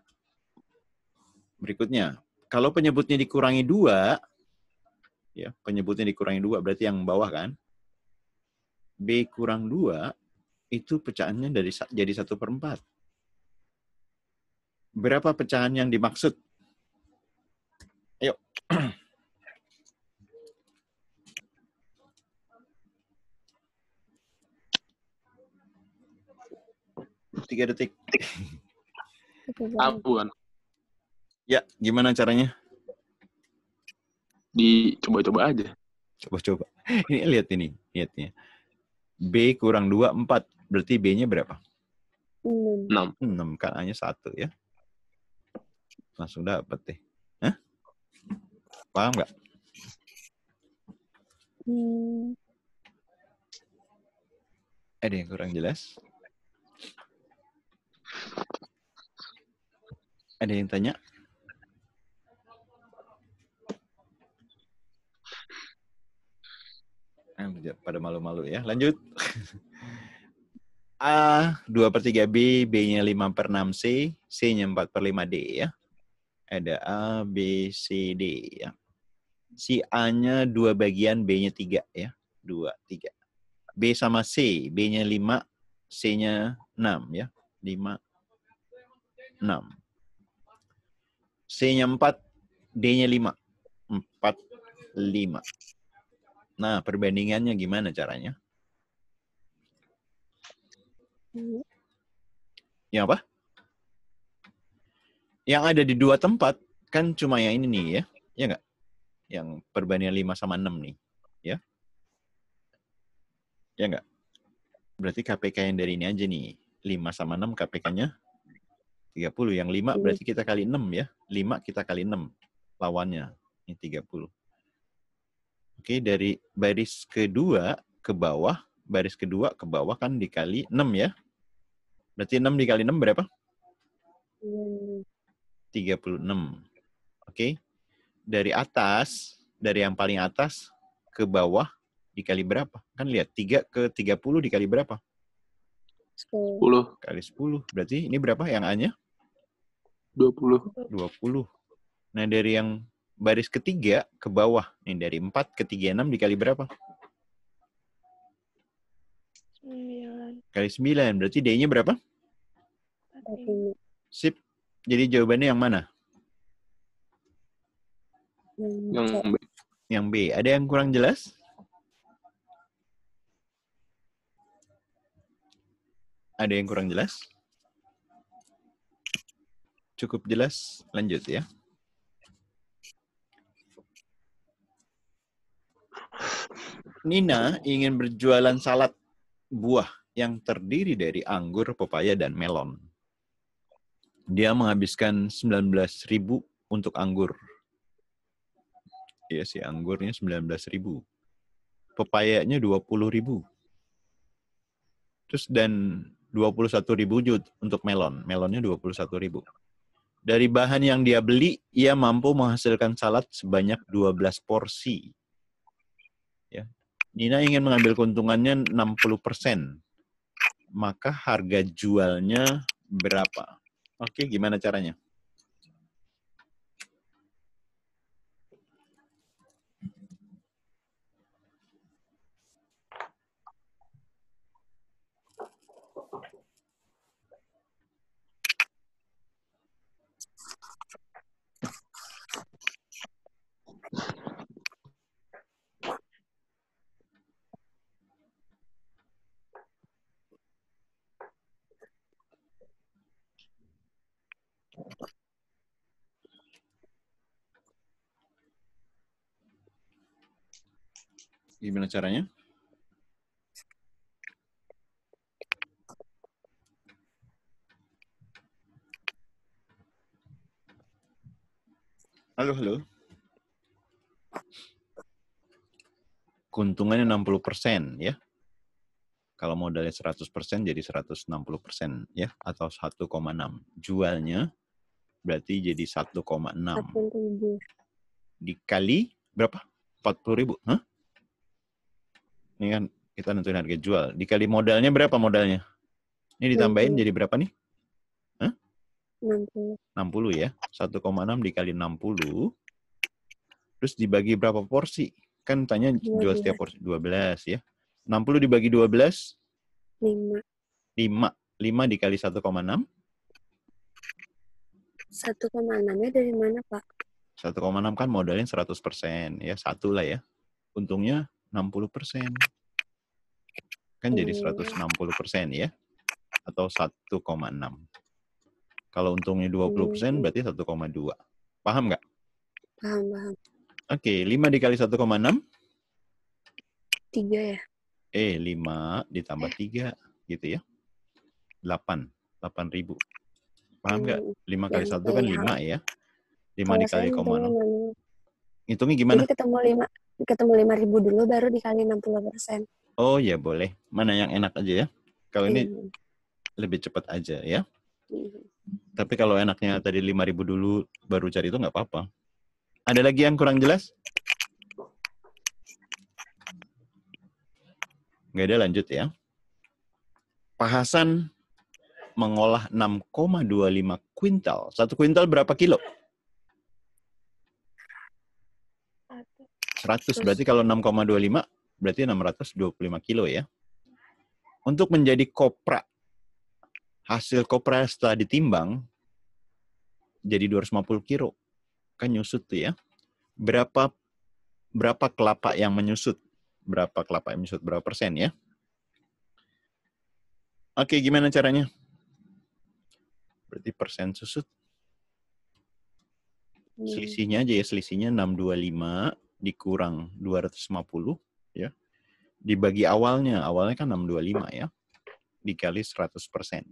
Berikutnya, kalau penyebutnya dikurangi 2, ya, penyebutnya dikurangi 2 berarti yang bawah kan? B kurang 2 itu pecahannya jadi 1/4. Berapa pecahan yang dimaksud? Ayo. 3 detik. Abuan. Ya, gimana caranya? Dicoba-coba aja. Coba-coba. Ini lihat ini, lihatnya. B kurang 2, 4. Berarti B-nya berapa? 6. 6 kan hanya 1 ya. Langsung dapat deh. Hah? Paham nggak? Ada yang kurang jelas? Ada yang tanya? Pada malu-malu ya. Lanjut. A 2/3B, B-nya 5/6C, C-nya 4/5D ya. Ada A, B, C, D ya. Si A-nya 2 bagian, B-nya 3 ya. 2, 3. B sama C, B-nya 5, C-nya 6 ya. 5, 6. C-nya 4, D-nya 5. 4, 5. Nah, perbandingannya gimana caranya? Yang apa? Yang ada di 2 tempat, kan cuma yang ini nih ya. Ya nggak? Yang perbandingan 5 sama 6 nih. Ya? Ya nggak? Berarti KPK yang dari ini aja nih. 5 sama 6 KPK-nya 30. Yang 5 berarti kita kali 6 ya. 5 kita kali 6. Lawannya. Ini 30. Oke, dari baris kedua ke bawah. Baris kedua ke bawah kan dikali 6 ya. Berarti 6 dikali 6 berapa? 36. Oke. Dari atas, dari yang paling atas ke bawah dikali berapa? Kan lihat, 3 ke 30 dikali berapa? 10. Kali 10. Berarti ini berapa yang A-nya? 20. 20. Nah, dari yang baris ketiga ke bawah. Nih, dari 4 ke 36 dikali berapa? 9. Kali 9. Berarti D-nya berapa? 45. Sip. Jadi jawabannya yang mana? Yang B. Yang B. Ada yang kurang jelas? Ada yang kurang jelas? Cukup jelas? Lanjut ya. Nina ingin berjualan salad buah yang terdiri dari anggur, pepaya, dan melon. Dia menghabiskan 19.000 untuk anggur. Iya sih, anggurnya 19.000. Pepayanya 20.000. Terus dan 21.000 untuk melon. Melonnya 21.000. Dari bahan yang dia beli, ia mampu menghasilkan salad sebanyak 12 porsi. Ya. Nina ingin mengambil keuntungannya 60%. Maka harga jualnya berapa? Oke, gimana caranya? Gimana caranya? Halo, halo. Keuntungannya 60% ya. Kalau modalnya 100% jadi 160% ya. Atau 1,6. Jualnya berarti jadi 1,6. Dikali berapa? 40.000. Hah? Ini kan kita nentuin harga jual. Dikali modalnya berapa modalnya? Ini ditambahin 60. Jadi berapa nih? Hah? 60 ya. 1,6 dikali 60. Terus dibagi berapa porsi? Kan tanya jual setiap porsi 12 ya. 60 dibagi 12? 5. 5 dikali 1,6? 1,6-nya dari mana, Pak? 1,6 kan modalnya 100%. Ya, 1 lah ya. Untungnya 60%. Kan jadi 160% ya. Atau 1,6. Kalau untungnya 20% berarti 1,2. Paham nggak? Paham. Oke, 5 dikali 1,6? 3 ya? 5 ditambah 3 gitu ya. 8.000. Paham nggak? 5 kali 1 kan 5 ya. 5 dikali 0,6. Hitungnya gimana? Jadi ketemu 5.000 dulu baru dikali 60%. Oh ya boleh. Mana yang enak aja ya. Kalau ini lebih cepat aja ya. Tapi kalau enaknya tadi 5.000 dulu baru cari itu nggak apa-apa. Ada lagi yang kurang jelas? Nggak ada, lanjut ya. Pak Hasan mengolah 6,25 kuintal. 1 kuintal berapa kilo? 100. Berarti kalau 6,25 berarti 625 kilo ya. Untuk menjadi kopra, hasil kopra setelah ditimbang jadi 250 kilo. Kan nyusut tuh ya. Berapa kelapa yang menyusut? Berapa kelapa yang menyusut? Berapa persen ya? Oke, gimana caranya? Berarti persen susut. Selisihnya aja ya, selisihnya 625 dikurang 250 ya. Dibagi awalnya kan 625 ya. Dikali 100%.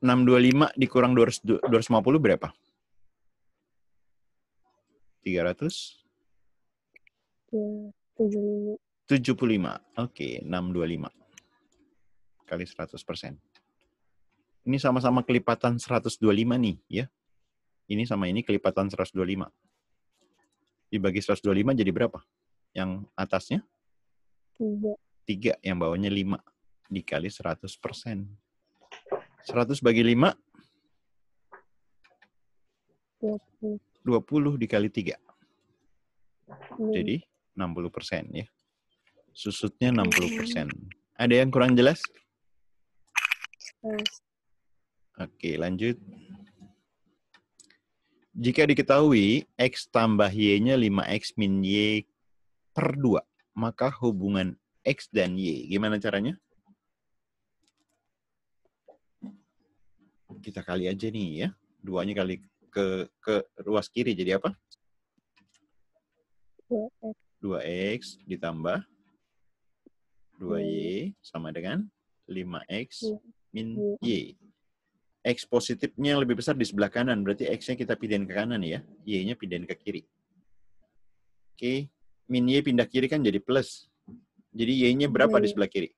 625 dikurang 250 berapa? 300? 75. Oke, 625. Kali 100%. Ini sama-sama kelipatan 125 nih ya. Ini sama ini kelipatan 125. Dibagi 125 jadi berapa? Yang atasnya? 3. Yang bawahnya 5. Dikali 100%. 100 bagi 5? 20 dikali 3. Jadi 60% ya. Susutnya 60%. Ada yang kurang jelas? Oke, lanjut. Jika diketahui X tambah Y-nya 5X min Y per 2, maka hubungan X dan Y, gimana caranya? Kita kali aja nih ya. 2-nya kali ke ruas kiri jadi apa? 2X ditambah 2Y sama dengan 5X min Y. X positifnya lebih besar di sebelah kanan, berarti X-nya kita pindahin ke kanan ya. Y-nya pindahin ke kiri. Oke, min Y pindah kiri kan jadi plus. Jadi Y-nya berapa di sebelah kiri?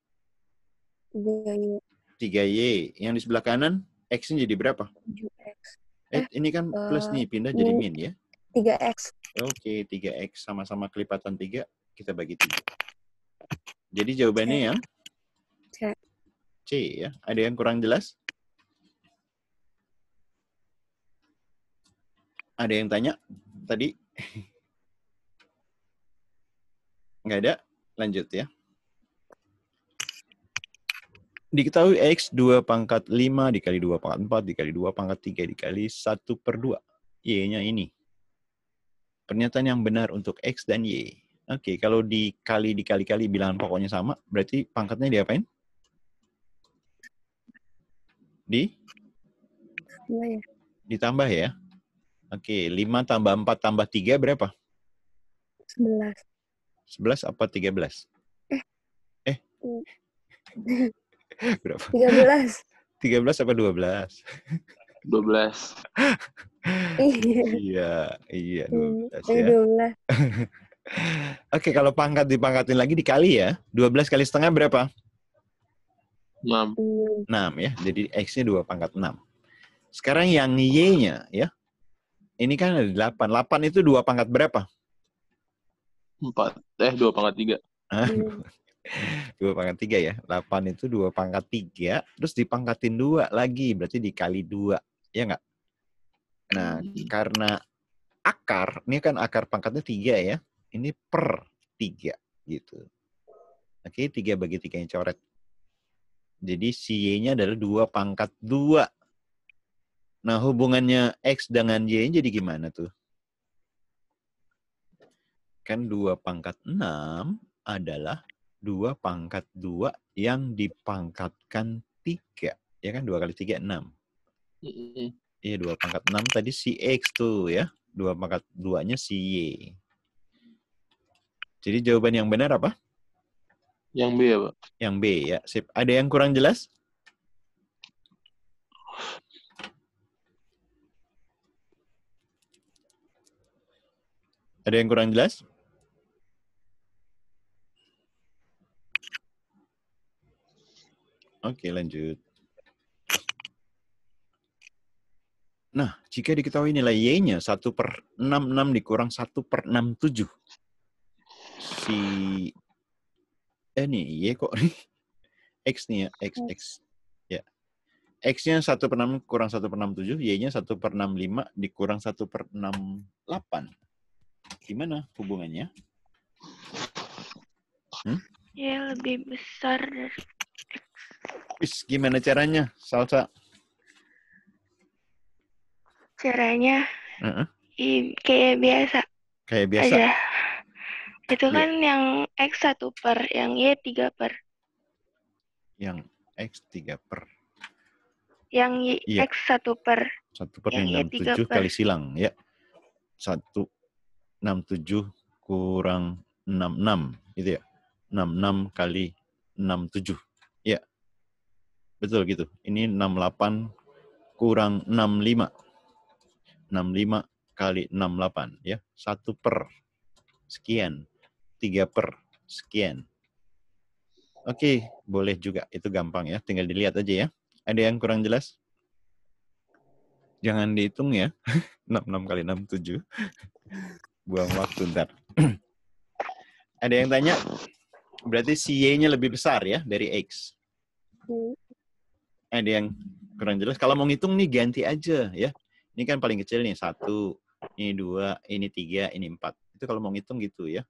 3Y. Yang di sebelah kanan, X-nya jadi berapa? 7X. Ini kan plus nih, pindah jadi min ya. 3X. Oke, 3X sama-sama kelipatan 3, kita bagi 3. Jadi jawabannya yang C ya. Ada yang kurang jelas? Ada yang tanya tadi? Nggak ada? Lanjut ya. Diketahui X 2 pangkat 5 dikali 2 pangkat 4 dikali 2 pangkat 3 dikali 1/2. Y-nya ini. Pernyataan yang benar untuk X dan Y. Oke, kalau dikali-kali bilangan pokoknya sama, berarti pangkatnya diapain? Ditambah ya. Oke, 5 tambah 4 tambah 3 berapa? 11. 11 apa 13? Berapa? 13. 13 apa 12? 12. Iya, 12 ya. 12. Oke, kalau pangkat dipangkatin lagi dikali ya. 12 kali setengah berapa? 6. 6 ya. Jadi X-nya 2 pangkat 6. Sekarang yang Y-nya ya. Ini kan ada 8. 8 itu 2 pangkat berapa? 4. 2 pangkat 3. 2 pangkat 3 ya. 8 itu 2 pangkat 3. Terus dipangkatin 2 lagi. Berarti dikali 2. Ya nggak? Nah, karena akar. Ini kan akar pangkatnya 3 ya. Ini per 3 gitu. Oke, 3 bagi 3 yang coret. Jadi si Y-nya adalah 2 pangkat 2. Nah, hubungannya X dengan Y jadi gimana tuh? Kan 2 pangkat 6 adalah 2 pangkat 2 yang dipangkatkan 3. Ya kan, 2 kali 3, 6. Iya, 2 pangkat 6 tadi si X tuh ya. 2 pangkat 2-nya si Y. Jadi jawaban yang benar apa? Yang B ya, Pak? Yang B ya. Sip. Ada yang kurang jelas? Ada yang kurang jelas? Oke, lanjut. Nah, jika diketahui nilai Y-nya 1/66 dikurang 1/67. Si nih, Y kok X nih ya, X. Ya. X-nya 1/6 kurang 1/67, Y-nya 1/65 dikurang 1/68. Gimana hubungannya? Ya lebih besar dari Gimana caranya, Salsa? Caranya Heeh. kayak biasa Kayak biasa. aja. Itu Iya. kan yang X 1 per, yang Y 3 per. Yang X 3 per. Yang Y Iya. X 1 per. 1 per Yang Y 3 67 per. kali silang. Ya. 167 kurang 66. Gitu ya. 66 kali 67. Ya. Betul gitu. Ini 68 kurang 65. 65 kali 68. Ya. 1 per. Sekian. 3 per. Sekian. Oke, boleh juga. Itu gampang ya. Tinggal dilihat aja ya. Ada yang kurang jelas? Jangan dihitung ya. 66 kali 67. Buang waktu ntar. Ada yang tanya? Berarti si Y-nya lebih besar ya dari X. Ada yang kurang jelas? Kalau mau ngitung nih ganti aja ya. Ini kan paling kecil nih. 1, ini 2, ini 3, ini 4. Itu kalau mau ngitung gitu ya.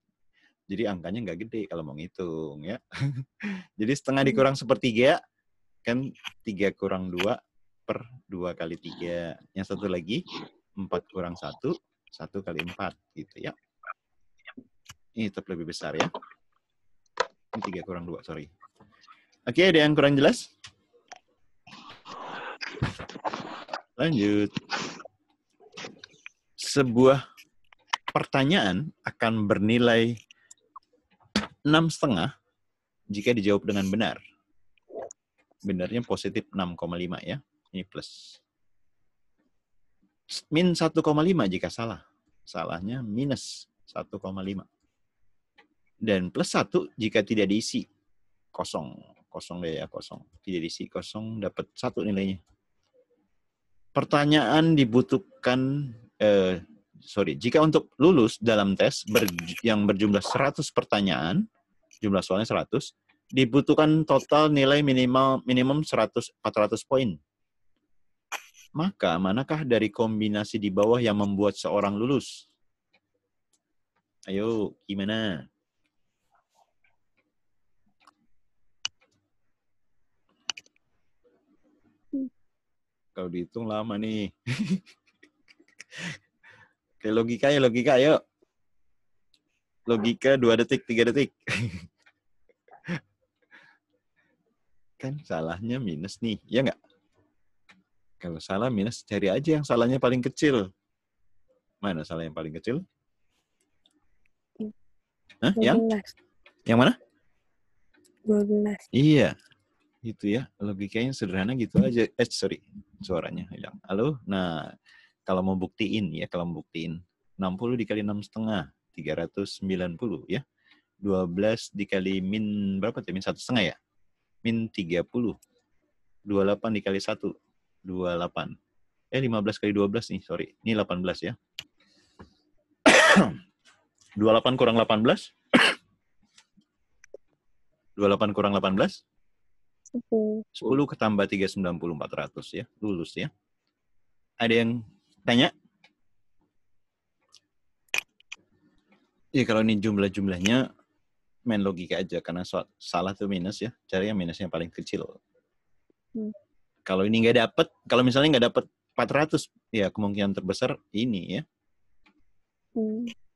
Jadi angkanya nggak gede kalau mau ngitung ya. Jadi setengah dikurang sepertiga, kan 3 kurang 2 per 2 kali 3. Yang satu lagi, 4 kurang 1, 1 kali 4. Gitu ya. Ini tetap lebih besar ya. Ini 3 kurang 2, sorry. Oke, ada yang kurang jelas? Lanjut. Sebuah pertanyaan akan bernilai 6,5 jika dijawab dengan benar. Benarnya positif 6,5 ya. Ini plus. Min 1,5 jika salah. Salahnya minus 1,5. Dan plus 1 jika tidak diisi. Kosong. Kosong deh ya, kosong. Tidak diisi, kosong. Dapat 1 nilainya. Pertanyaan dibutuhkan... jika untuk lulus dalam tes yang berjumlah 100 pertanyaan, jumlah soalnya 100, dibutuhkan total nilai minimum 400 poin. Maka, manakah dari kombinasi di bawah yang membuat seorang lulus? Ayo, gimana? Kalau dihitung lama nih. Oke, logika, ayo. Logika 2 detik, 3 detik. Kan salahnya minus nih, ya nggak? Kalau salah minus, cari aja yang salahnya paling kecil. Mana salah yang paling kecil? Hah? 12. Yang mana? 12. Iya. Gitu ya. Logikanya sederhana gitu aja. Sorry. Suaranya hilang. Halo? Nah, kalau mau buktiin 60 dikali 6,5. 390 ya. 12 dikali min berapa tuh? Min 1,5 ya? Min 30. 28 dikali 1. 28. 15 kali 12 nih, sorry. Ini 18 ya. 28 kurang 18. 28 kurang 18. 10 ketambah 390, 400 ya. Lulus ya. Ada yang tanya? Ya kalau ini jumlah-jumlahnya main logika aja. Karena salah tuh minus ya. Cari yang minusnya paling kecil. Kalau ini nggak dapet, kalau misalnya nggak dapet 400, ya kemungkinan terbesar ini ya.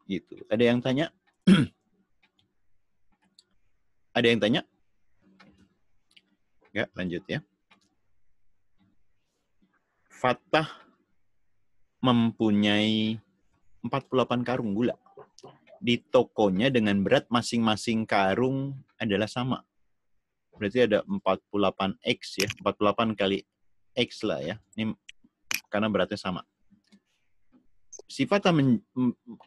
Gitu. Ada yang tanya? Ada yang tanya? Enggak, lanjut ya. Fatah mempunyai 48 karung gula. Di tokonya dengan berat masing-masing karung adalah sama. Berarti ada 48X ya. 48 kali X lah ya. Ini karena beratnya sama. Si Fatah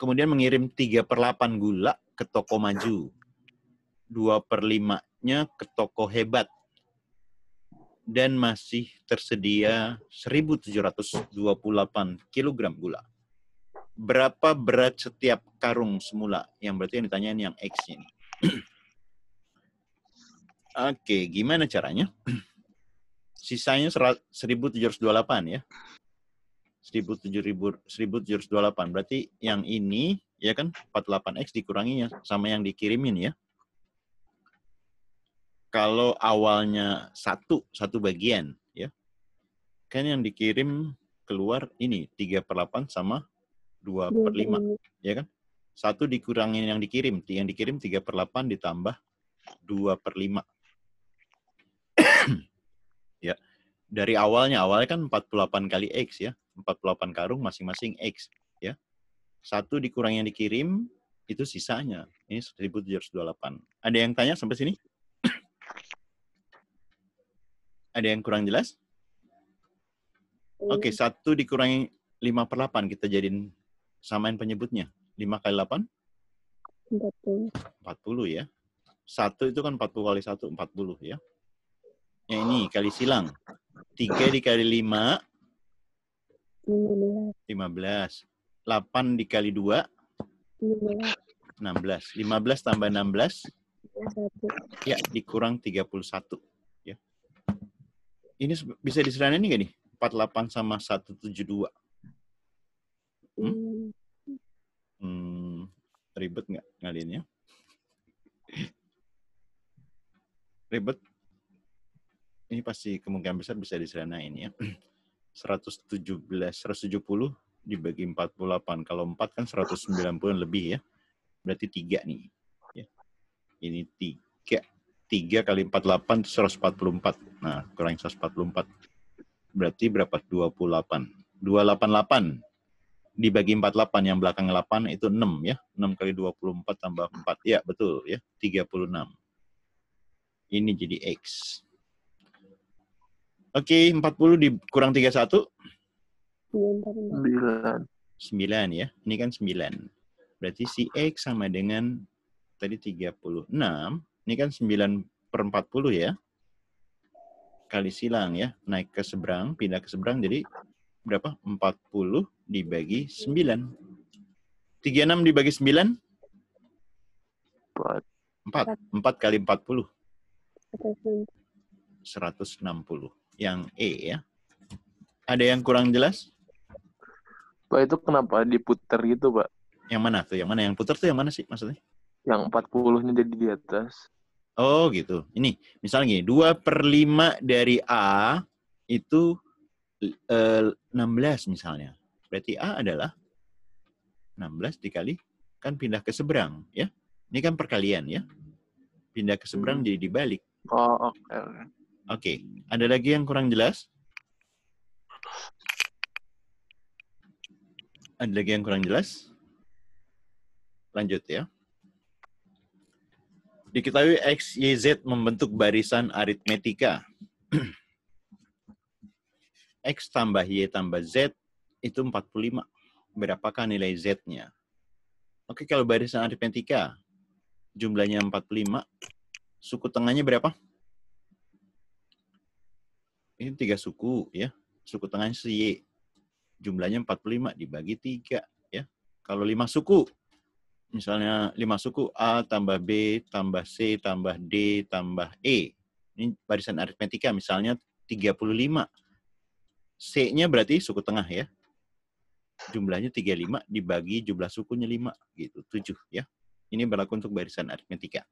kemudian mengirim 3/8 gula ke toko maju. 2/5-nya ke toko hebat. Dan masih tersedia 1.728 kg gula. Berapa berat setiap karung semula? Yang berarti yang ditanyain yang X ini. Oke, gimana caranya? Sisanya 1.728 ya. 1.728. Berarti yang ini, ya kan, 48X dikurangi sama yang dikirimin ya. Kalau awalnya satu bagian, ya. Kan yang dikirim ke keluar ini 3/8 sama 2/5, ya kan? 1 dikurangin yang dikirim 3/8 ditambah 2/5. Ya. Dari awalnya kan 48 kali X ya. 48 karung masing-masing X ya. 1 dikurang yang dikirim itu sisanya. Ini 1728. Ada yang tanya sampai sini? Ada yang kurang jelas? Oke, 1 dikurangi 5/8 kita jadiin samain penyebutnya. 5 kali 8? 40 ya. 1 itu kan 40 kali 1, 40 ya. Yang ini kali silang. 3 dikali 5, 15. 8 dikali 2, 16. 15 tambah 16, ya dikurang 31. Ya. Ini bisa diserahin nggak nih? 48 sama 172. Ribet nggak ngalinnya? Ribet? Ini pasti kemungkinan besar bisa diseranain ya. 170 dibagi 48. Kalau 4 kan 190 lebih ya. Berarti 3 nih. Ya. Ini 3. 3 kali 48 144. Nah, kurang 144. Berarti berapa? 28. 288 dibagi 48 yang belakang 8 itu 6 ya. 6 kali 24 tambah 4. Ya, betul ya. 36. Ini jadi X. Oke, 40 dikurang 31. 9. 9 ya. Ini kan 9. Berarti si X sama dengan tadi 36. Ini kan 9/40 ya. Kali silang ya. Naik ke seberang, pindah ke seberang. Jadi berapa? 40 dibagi 9. 36 dibagi 9? 4. 4 kali 40. 160. Yang E ya. Ada yang kurang jelas? Pak, itu kenapa diputer gitu, Pak? Yang mana tuh? Yang mana? Yang putar tuh yang mana sih maksudnya? Yang 40-nya jadi di atas. Oh gitu. Ini misalnya gini, 2/5 dari A itu 16 misalnya. Berarti A adalah 16 dikali, kan pindah ke seberang ya. Ini kan perkalian ya. Pindah ke seberang jadi dibalik. Oh, oke. Oke. Ada lagi yang kurang jelas? Ada lagi yang kurang jelas? Lanjut ya. Diketahui X, Y, Z membentuk barisan aritmetika. X tambah Y tambah Z itu 45. Berapakah nilai Z-nya? Oke, kalau barisan aritmetika jumlahnya 45, suku tengahnya berapa? Ini 3 suku ya. Suku tengahnya si Y. Jumlahnya 45 dibagi 3 ya. Kalau 5 suku, misalnya 5 suku A tambah B tambah C tambah D tambah E. Ini barisan aritmetika misalnya 35. C-nya berarti suku tengah ya. Jumlahnya 35 dibagi jumlah sukunya 5 gitu, 7 ya. Ini berlaku untuk barisan aritmetika.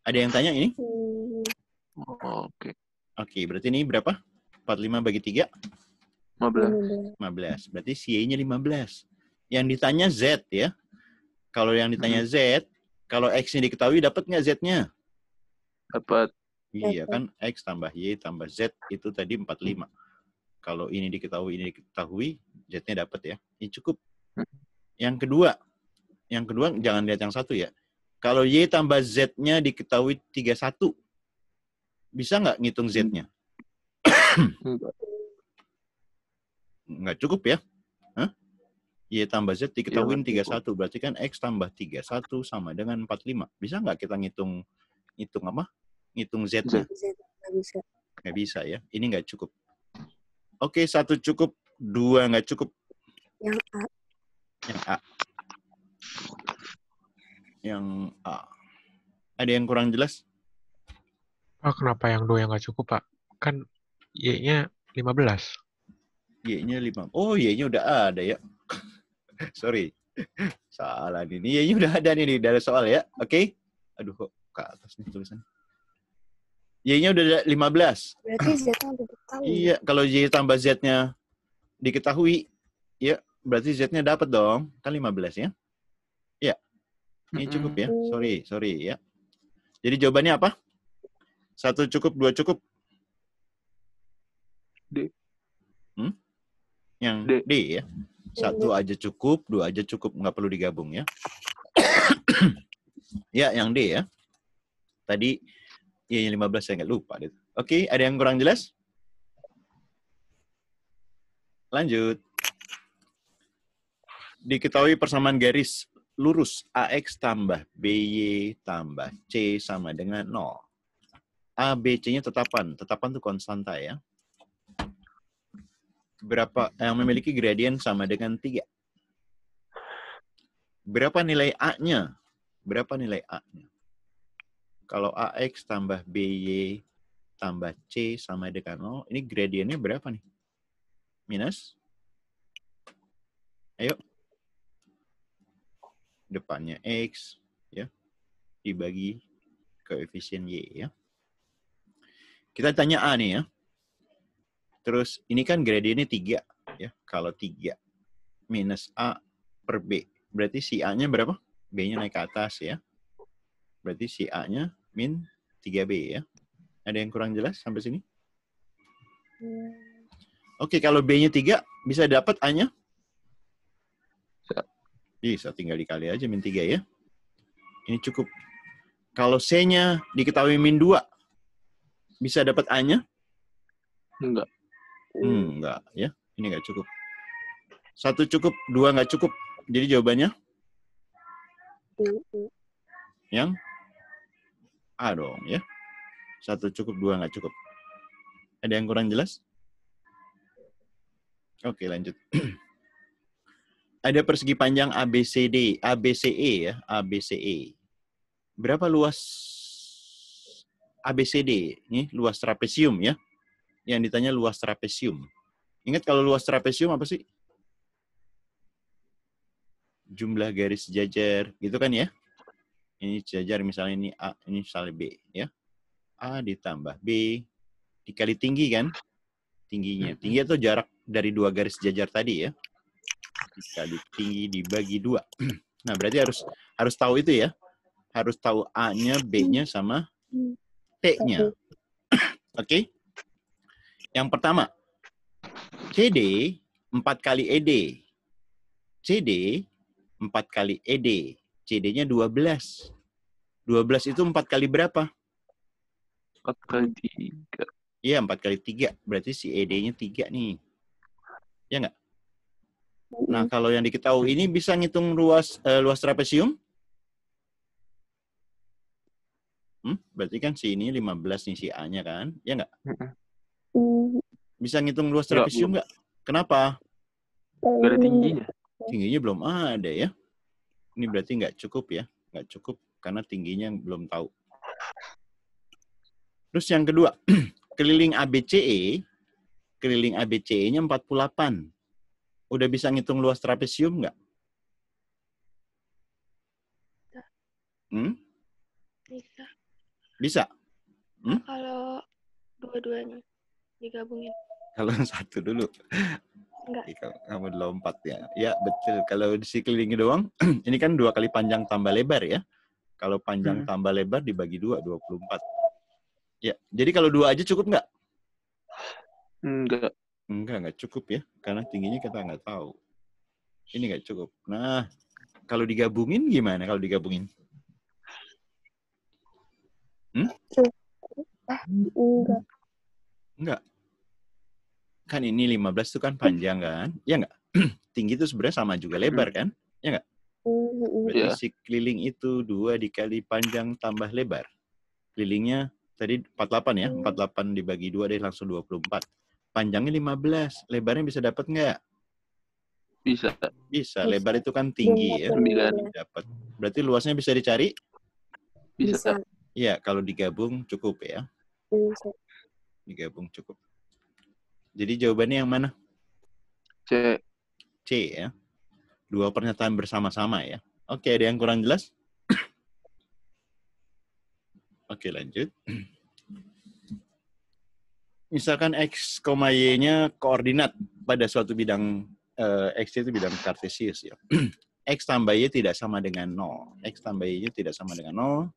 Ada yang tanya ini? Oke. Oke, berarti ini berapa? 45 bagi 3? 15. Berarti Y-nya 15. Yang ditanya Z ya. Kalau yang ditanya Z, kalau X-nya diketahui dapat nggak Z-nya? Dapat. Iya kan, X tambah Y tambah Z itu tadi 45. Kalau ini diketahui, Z-nya dapat ya. Ini cukup. Yang kedua jangan lihat yang satu ya. Kalau Y tambah Z-nya diketahui 31, bisa nggak ngitung Z-nya? Nggak cukup ya. Y tambah Z diketahui 31, berarti kan X tambah 31 sama dengan 45. Bisa nggak kita ngitung apa? Ngitung Z-nya? Nggak bisa ya. Ini nggak cukup. Oke, 1 cukup, 2 nggak cukup. Yang A. Yang A. Ada yang kurang jelas? Pak, kenapa yang 2 yang nggak cukup, Pak? Kan Y-nya 15. Y-nya 5. Oh, Y-nya udah ada ya. Sorry. Salah nih. Y-nya udah ada nih dari soal ya. Oke. Aduh, kok ke atas nih tulisannya. Y-nya udah ada 15. Berarti Z-nya udah diketahui. Iya, kalau Y tambah Z-nya diketahui, ya berarti Z-nya dapat dong. Kan 15 ya. Ya, ini cukup ya. Sorry ya. Jadi jawabannya apa? 1 cukup, 2 cukup. D. Yang D. D ya. 1 aja cukup, 2 aja cukup, nggak perlu digabung ya. Ya, yang D ya. Tadi ya yang 15 saya nggak lupa. Oke, ada yang kurang jelas? Lanjut. Diketahui persamaan garis lurus AX tambah BY tambah C sama dengan 0. A, B, C-nya tetapan. Tetapan itu konstanta ya. Berapa yang memiliki gradien sama dengan 3. Berapa nilai A-nya? Berapa nilai A-nya? Kalau AX tambah BY tambah C sama dengan 0, ini gradiennya berapa nih? Minus? Ayo. Depannya X, ya. Dibagi koefisien Y, ya. Kita tanya A nih ya. Terus ini kan gradiennya 3, ya. Kalau 3 minus A per B, berarti si A-nya berapa? B-nya naik ke atas, ya. Berarti si A-nya min 3B, ya. Ada yang kurang jelas sampai sini? Oke, kalau B-nya 3, bisa dapat A-nya? Bisa, tinggal dikali aja min 3, ya. Ini cukup. Kalau C-nya diketahui min 2, bisa dapat A-nya? Enggak. Enggak, ya. Ini enggak cukup. 1 cukup, 2 enggak cukup. Jadi jawabannya? Yang A dong, ya. 1 cukup, 2 enggak cukup. Ada yang kurang jelas? Oke, lanjut. Ada persegi panjang ABCD, ABCE ya, ABCE. Berapa luas ABCD? Ini luas trapesium ya. Yang ditanya luas trapesium. Ingat kalau luas trapesium apa sih? Jumlah garis sejajar, gitu kan ya? Ini sejajar, misalnya ini A, ini misalnya B ya. A ditambah B dikali tinggi kan? Tingginya. Tinggi itu jarak dari 2 garis sejajar tadi ya. Dikali tinggi dibagi 2. Nah, berarti harus tahu itu ya. Harus tahu A-nya, B-nya, sama T-nya. Oke? Yang pertama, CD 4 kali ED. CD 4 kali ED. CD-nya 12. 12 itu 4 kali berapa? 4 kali 3. Iya, 4 kali 3. Berarti si ED-nya 3 nih. Ya nggak? Nah, kalau yang diketahui ini bisa ngitung luas trapesium? Berarti kan si ini 15 nih si A-nya kan? Ya nggak? Bisa ngitung luas trapesium nggak? Kenapa? Nggak ada tingginya. Tingginya belum ada ya. Ini berarti nggak cukup ya. Nggak cukup karena tingginya belum tahu. Terus yang kedua, keliling ABCE. Keliling ABCE-nya 48. Udah bisa ngitung luas trapesium nggak? Bisa. Bisa? Kalau dua-duanya digabungin. Kalau satu dulu. Enggak. Kamu lompat ya. Ya, betul. Kalau di kelilingi doang, ini kan 2 kali panjang tambah lebar ya. Kalau panjang tambah lebar dibagi 2, 24. Ya, jadi kalau 2 aja cukup nggak? Enggak. Enggak cukup ya. Karena tingginya kita nggak tahu. Ini nggak cukup. Nah, kalau digabungin gimana kalau digabungin? Enggak. Kan ini 15 itu kan panjang kan? Ya nggak? Tinggi itu sebenarnya sama juga lebar kan? Ya nggak? Berarti si keliling itu 2 dikali panjang tambah lebar. Kelilingnya tadi 48 ya. 48 dibagi 2 deh langsung 24. Panjangnya 15. Lebarnya bisa dapat nggak? Bisa. Bisa. Lebar itu kan tinggi ya. Dapat. Berarti luasnya bisa dicari? Bisa. Iya, kalau digabung cukup ya. Bisa. Digabung cukup. Jadi jawabannya yang mana? C. C ya. 2 pernyataan bersama-sama ya. Oke, ada yang kurang jelas? Oke, lanjut. Misalkan X, Y-nya koordinat pada suatu bidang X itu bidang kartesius ya. X tambah Y tidak sama dengan 0. X tambah Y tidak sama dengan 0.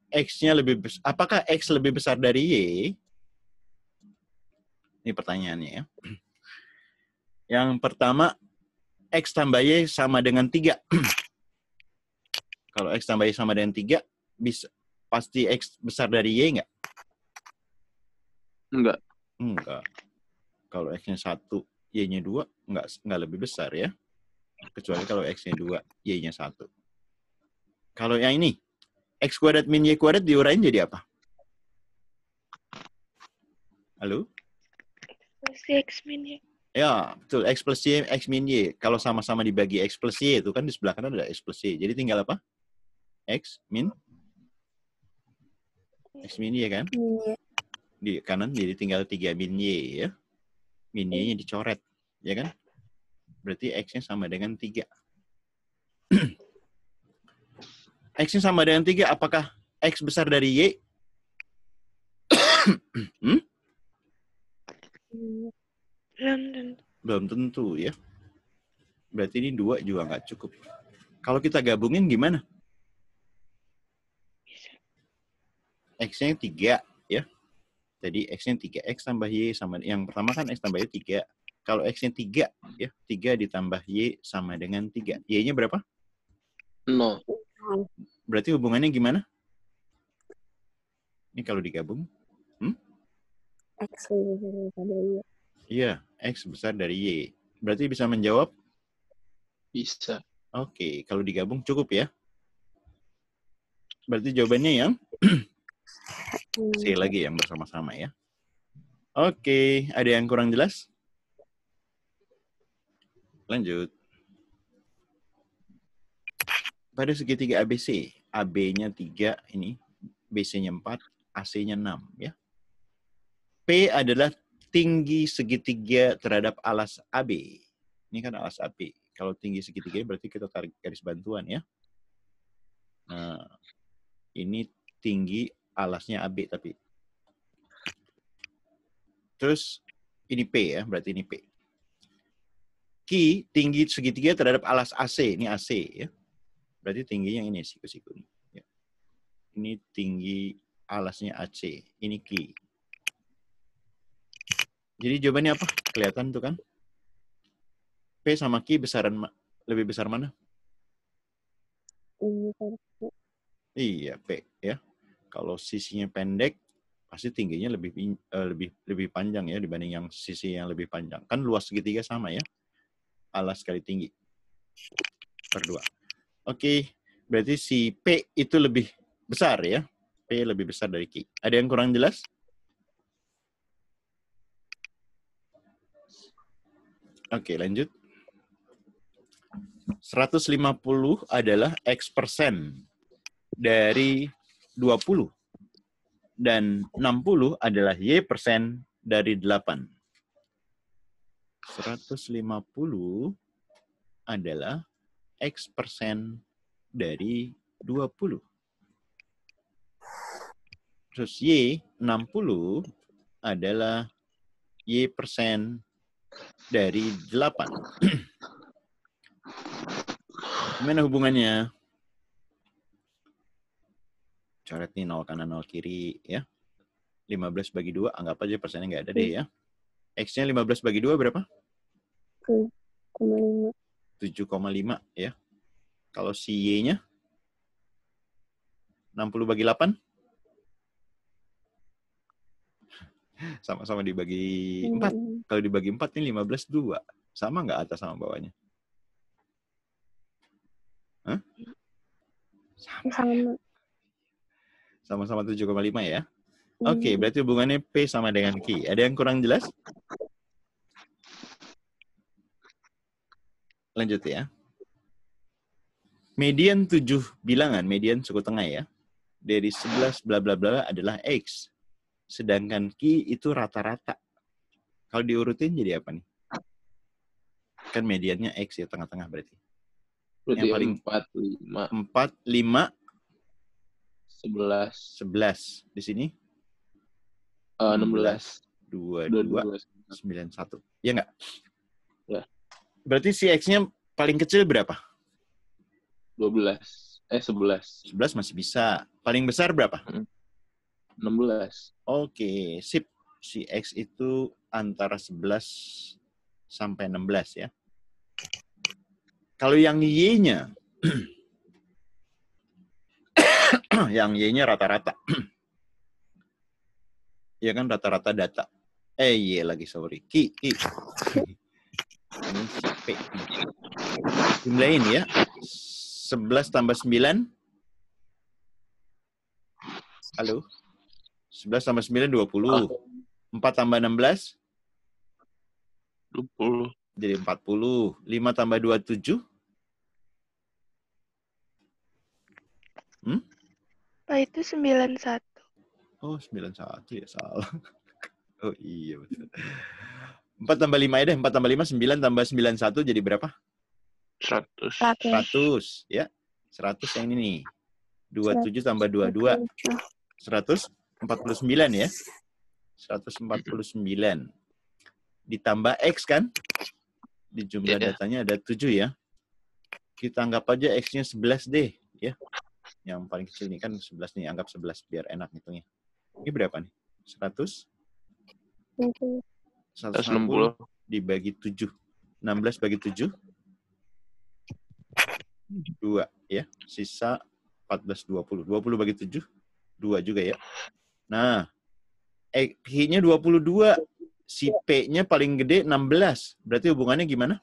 X-nya lebih besar. Apakah X lebih besar dari Y? Ini pertanyaannya ya. Yang pertama, X tambah Y sama dengan 3. Kalau X tambah Y sama dengan 3, pasti X besar dari Y nggak? Enggak. Enggak. Kalau X-nya 1, Y-nya 2, nggak lebih besar ya. Kecuali kalau X-nya 2, Y-nya 1. Kalau yang ini, X kuadrat min Y kuadrat diuraiin jadi apa? Halo? X min Y. Ya, betul. X plus Y, X min Y. Kalau sama-sama dibagi X plus Y, itu kan di sebelah kanan ada X plus Y. Jadi tinggal apa? X min Y kan? Iya. Di kanan jadi tinggal 3 min Y ya. Min Y-nya dicoret. Ya kan? Berarti X-nya sama dengan 3. X-nya sama dengan 3. Apakah X besar dari Y? Belum tentu ya. Berarti ini 2 juga nggak cukup. Kalau kita gabungin gimana? X-nya 3 ya. Jadi X-nya 3. X tambah Y sama. Yang pertama kan X tambah Y 3. Kalau X-nya 3 ya. 3 ditambah Y sama dengan 3. Y-nya berapa? 0. Berarti hubungannya gimana? Ini kalau digabung. X lebih besar dari Y. Iya, X besar dari Y. Berarti bisa menjawab? Bisa. Oke, kalau digabung cukup ya. Berarti jawabannya yang C lagi yang bersama-sama ya. Oke, ada yang kurang jelas? Lanjut. Pada segitiga ABC, AB-nya 3 ini, BC-nya 4, AC-nya 6 ya. P adalah tinggi segitiga terhadap alas AB. Ini kan alas AB. Kalau tinggi segitiga berarti kita tarik garis bantuan ya. Nah, ini tinggi alasnya AB tapi. Terus ini P ya, berarti ini P. Q tinggi segitiga terhadap alas AC. Ini AC ya. Berarti tingginya ini siku-siku ini. Ya. Ini tinggi alasnya AC. Ini Q. Jadi jawabannya apa? Kelihatan tuh kan? P sama Q lebih besar mana? Iya, P ya. Kalau sisinya pendek, pasti tingginya lebih panjang ya dibanding yang sisi yang lebih panjang. Kan luas segitiga sama ya. Alas kali tinggi. Per 2. Oke, berarti si P itu lebih besar ya. P lebih besar dari Q. Ada yang kurang jelas? Oke, lanjut. 150 adalah X persen dari 20. Dan 60 adalah Y persen dari 8. 150 adalah X persen dari 20. Terus Y, 60 adalah Y persen dari 8. Gimana hubungannya? Coret nih 0 kanan 0 kiri ya. 15 bagi 2, anggap aja persennya nggak ada deh ya. X-nya 15 bagi 2 berapa? 7,5. 7,5 ya. Kalau si Y-nya 60 bagi 8? Sama-sama dibagi 4. Kalau dibagi 4 ini 15, 2. Sama nggak atas sama bawahnya? Hah? Sama. Sama-sama 7,5 ya. Oke, berarti hubungannya P sama dengan Q. Ada yang kurang jelas? Lanjut ya. Median 7 bilangan, median suku tengah ya. Dari 11 bla bla bla adalah X. Sedangkan Q itu rata-rata. Kalau diurutin jadi apa nih? Kan mediannya X ya, tengah-tengah berarti. Berarti yang paling 4, 5. 4, 5, 11. 11. Di sini? 16. 2291. Iya nggak? Ya. Berarti si X-nya paling kecil berapa? 11. 11. 11 masih bisa. Paling besar berapa? 16. Oke, sip. Si X itu antara 11 sampai 16 ya. Kalau yang Y-nya, yang Y-nya rata-rata. Ya kan rata-rata data. Y lagi, sorry. Ki. Ini si P. Jumlahin ya. 11 tambah 9. Halo? 11 tambah 9, 20. 4 tambah 16. 20. Jadi 40. 5 tambah 2, 7. Pak, itu 91. Oh, 91 ya, salah. Oh iya, betul. 4 tambah 5 ya deh. 4 tambah 5, 9 tambah 91 jadi berapa? 100. 100. Ya. 100 yang ini nih. 27 tambah 22. 149 ya. 149. Ditambah X kan? Di jumlah datanya ada 7 ya. Kita anggap aja X-nya 11 deh. Ya. Yang paling kecil nih kan 11 nih. Anggap 11 biar enak hitungnya. Ini berapa nih? 100? 160 dibagi 7. 16 bagi 7. 2 ya. Sisa 14, 20. 20 bagi 7. 2 juga ya. Nah, Q-nya 22. Si P-nya paling gede 16. Berarti hubungannya gimana?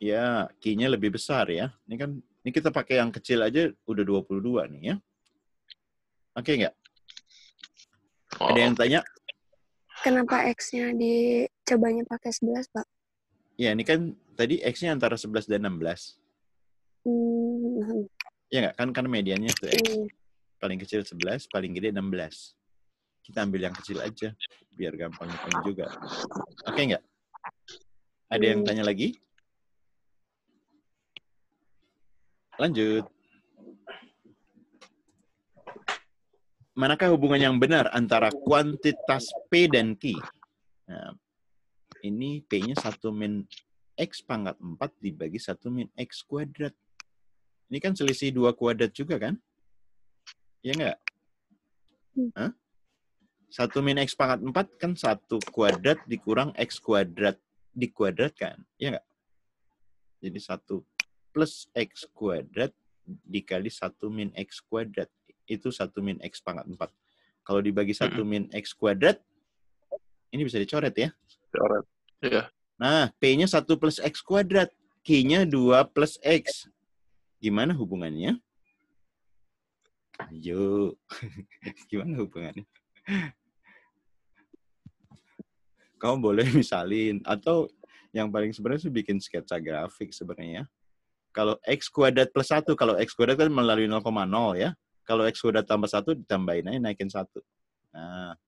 Ya, Q-nya lebih besar ya. Ini kita pakai yang kecil aja udah 22 nih ya. Oke nggak? Ada yang tanya? Kenapa X-nya dicobanya pakai 11, Pak? Ya, ini kan tadi X-nya antara 11 dan 16. Ya nggak? Kan mediannya tuh X. Paling kecil 11, paling gede 16. Kita ambil yang kecil aja, biar gampang hitung juga. Oke nggak? Ada yang tanya lagi? Lanjut. Manakah hubungan yang benar antara kuantitas P dan Q? Nah, ini P-nya 1 min X pangkat 4 dibagi 1 min X kuadrat. Ini kan selisih 2 kuadrat juga kan? Ya nggak? 1 min X pangkat 4 kan 1 kuadrat dikurang X kuadrat dikuadratkan. Ya nggak? Jadi 1 plus X kuadrat dikali 1 min X kuadrat. Itu 1 min X pangkat 4. Kalau dibagi 1 min X kuadrat, ini bisa dicoret ya? Coret. Iya. Nah, P-nya 1 plus X kuadrat. Q-nya 2 plus X. Gimana hubungannya? Ayo. Gimana hubungannya? Kamu boleh misalin. Atau yang paling sebenarnya sih bikin sketsa grafik sebenarnya. Kalau X kuadrat plus 1. Kalau X kuadrat kan melalui 0,0 ya. Kalau X kuadrat tambah 1, ditambahin aja naikin 1. Nah,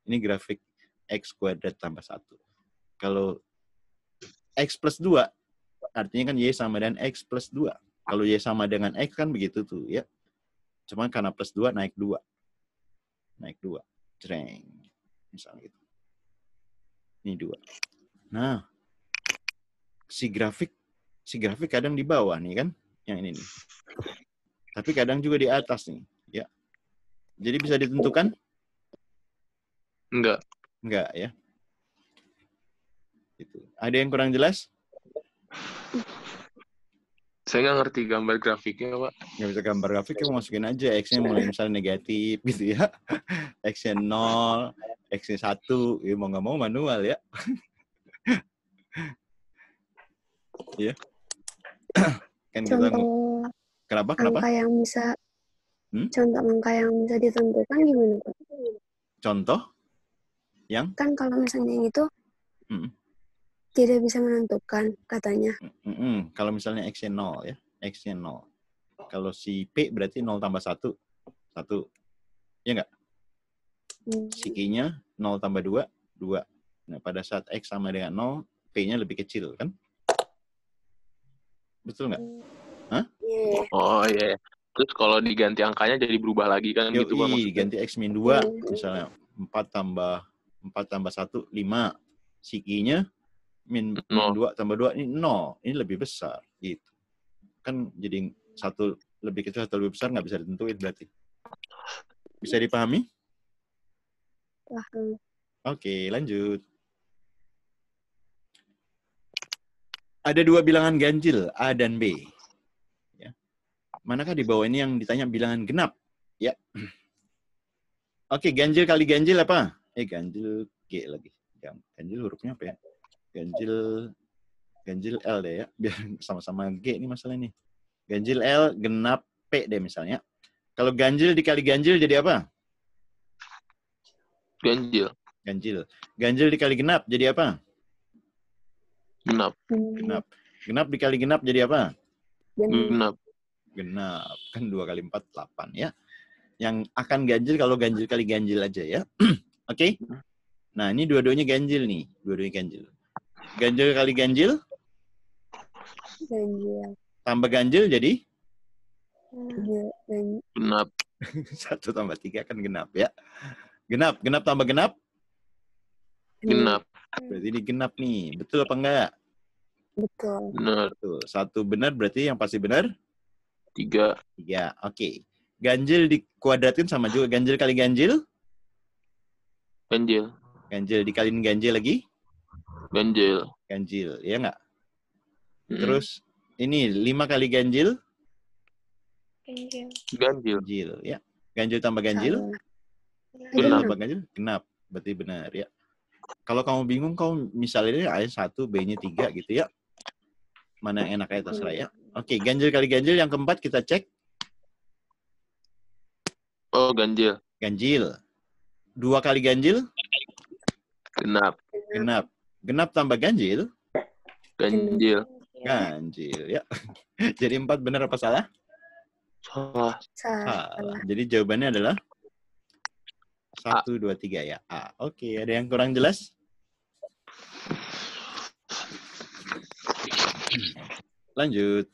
ini grafik X kuadrat tambah 1. Kalau X plus 2, artinya kan Y sama dengan X plus 2. Kalau Y sama dengan X kan begitu tuh ya. Cuma karena plus 2 naik 2. Naik 2. Cereng. Misalnya gitu. Ini 2. Nah, si grafik kadang di bawah nih kan. Yang ini nih. Tapi kadang juga di atas nih. Ya. Jadi bisa ditentukan? Enggak. Enggak ya. Gitu. Ada yang kurang jelas? Saya nggak ngerti gambar grafiknya, Pak. Nggak bisa gambar grafik, kamu masukin aja X-nya mulai misalnya negatif gitu ya. X-nya 0, X-nya 1. Ya, mau nggak mau manual ya. Iya. Kan kita Kenapa? Angka yang bisa contoh angka yang bisa ditentukan gimana, Pak? Contoh yang kan kalau misalnya yang itu tidak bisa menentukan katanya. Kalau misalnya X-nya 0 ya, X-nya 0. Kalau si P berarti 0 tambah 1. 1. Ya nggak? Si Q-nya 0 tambah 2, 2. Nah, pada saat X sama dengan 0, P-nya lebih kecil kan? Betul nggak? Hah? Oh iya. Terus kalau diganti angkanya jadi berubah lagi kan gitu Pak Yoi, maksudnya. ganti X min 2, misalnya 4 tambah 1, 5. Si I-nya min 2 tambah 2, ini 0. Ini lebih besar. Gitu. Kan jadi satu lebih kecil atau lebih besar nggak bisa ditentuin berarti. Bisa dipahami? Paham. Oke, lanjut. Ada dua bilangan ganjil, A dan B. Ya. Manakah di bawah ini yang ditanya bilangan genap? Ya. Oke, ganjil kali ganjil apa? Ganjil G lagi. Ganjil hurufnya apa ya? Ganjil L deh ya. Biar sama-sama G ini masalah ini. Ganjil L, genap P deh misalnya. Kalau ganjil dikali ganjil jadi apa? Ganjil. Ganjil dikali genap jadi apa? Genap. Genap dikali genap jadi apa? Genap. Kan 2 kali 4, 8 ya. Yang akan ganjil kalau ganjil kali ganjil aja ya. Oke? Nah, ini dua-duanya ganjil nih. Ganjil kali ganjil. Ganjil. Tambah ganjil jadi? Genap. 1 tambah 3 kan genap ya. Genap tambah genap? Genap. Berarti ini genap nih. Betul apa enggak? Betul. Benar. Betul. 1 benar berarti yang pasti benar? 3. Oke. Ganjil dikuadratin sama juga ganjil kali ganjil? Ganjil. Ganjil dikaliin ganjil lagi? Ganjil, ya enggak? Terus ini 5 kali ganjil? Ganjil, ya. Ganjil tambah ganjil? Genap. Tambah ganjil? Genap. Berarti benar ya. Kalau kamu bingung, kamu misalnya A1, B-nya 3 gitu ya. Mana yang enak aja terserah ya. Oke, ganjil kali ganjil yang keempat kita cek. Oh, ganjil. 2 kali ganjil? Genap. Genap tambah ganjil? Ganjil. Ya. Jadi 4 benar apa salah? Salah. Jadi jawabannya adalah 1, 2, 3 ya. A. Oke, ada yang kurang jelas? Lanjut.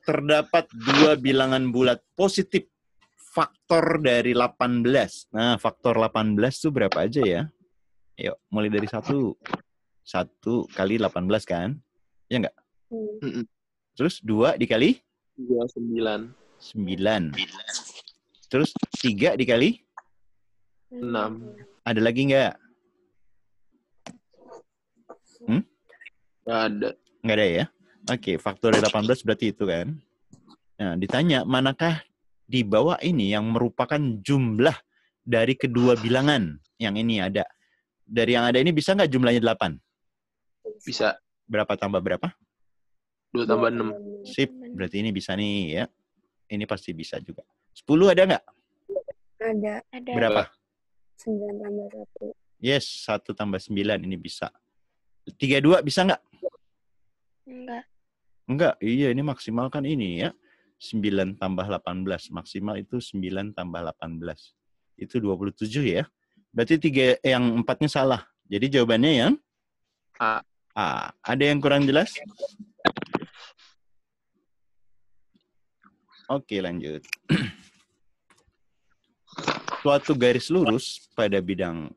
Terdapat 2 bilangan bulat positif faktor dari 18. Nah, faktor 18 itu berapa aja ya? Yuk, mulai dari 1. 1 kali 18 kan? Ya enggak? Terus 2 dikali? 9. 9. Terus 3 dikali? 6. Ada lagi enggak? Nggak ada. Enggak ada ya? Oke, faktor dari 18 berarti itu kan? Nah, ditanya, manakah di bawah ini yang merupakan jumlah dari kedua bilangan? Yang ini ada. Dari yang ada ini bisa nggak jumlahnya 8? Bisa. Berapa tambah berapa? 2 tambah 6. Sip, berarti ini bisa nih ya. Ini pasti bisa juga. 10 ada nggak? Ada. Berapa? 9 tambah 1. Yes, 1 tambah 9 ini bisa. 32 bisa nggak? Enggak, iya ini maksimal kan ini ya. 9 tambah 18. Maksimal itu 9 tambah 18. Itu 27 ya. Berarti 3 yang 4-nya salah. Jadi jawabannya yang? A. Ada yang kurang jelas? Oke, lanjut. Suatu garis lurus pada bidang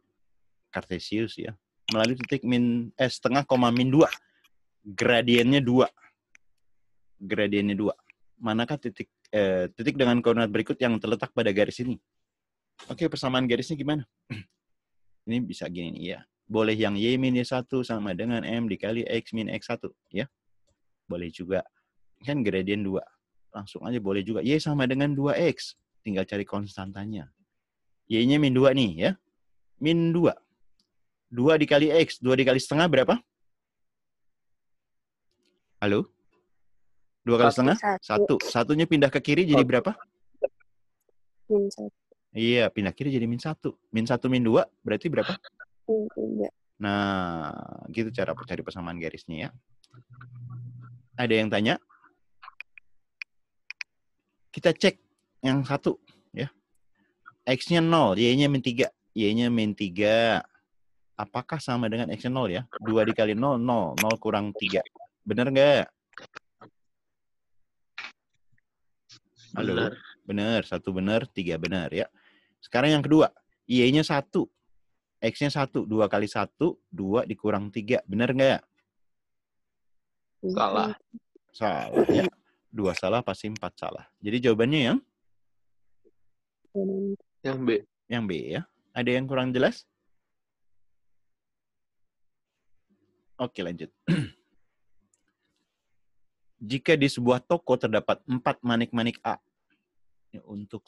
kartesius ya. Melalui titik setengah koma min 2. Gradiennya 2. Manakah titik dengan koordinat berikut yang terletak pada garis ini? Oke, persamaan garisnya gimana? Ini bisa gini nih ya. Boleh yang Y min Y1 sama dengan M dikali X min X1 ya. Boleh juga. Kan gradien 2. Langsung aja boleh juga. Y sama dengan 2X. Tinggal cari konstantanya. Y-nya min 2 nih ya. Min 2. 2 dikali X. 2 dikali setengah berapa? Halo? 2 kali setengah? 1. Satunya pindah ke kiri jadi berapa? Min 1. Iya, pindah kiri jadi min 1. Min 1 min 2 berarti berapa? Min 3. Nah, gitu cara cari persamaan garisnya ya. Ada yang tanya? Kita cek yang 1 ya. X-nya 0, Y-nya min 3. Y-nya min 3. Apakah sama dengan X-nya 0 ya? 2 dikali 0, 0. 0 kurang 3. Benar nggak? Halo? Benar. Benar, 1 benar, 3 benar ya. Sekarang yang kedua, Y-nya 1. X-nya 1. 2 kali 1, 2 dikurang 3. Benar nggak? Salah. Salah ya. 2 salah pasti 4 salah. Jadi jawabannya Yang B. yang B ya. Ada yang kurang jelas? Oke, lanjut. Jika di sebuah toko terdapat 4 manik-manik A. Ya, untuk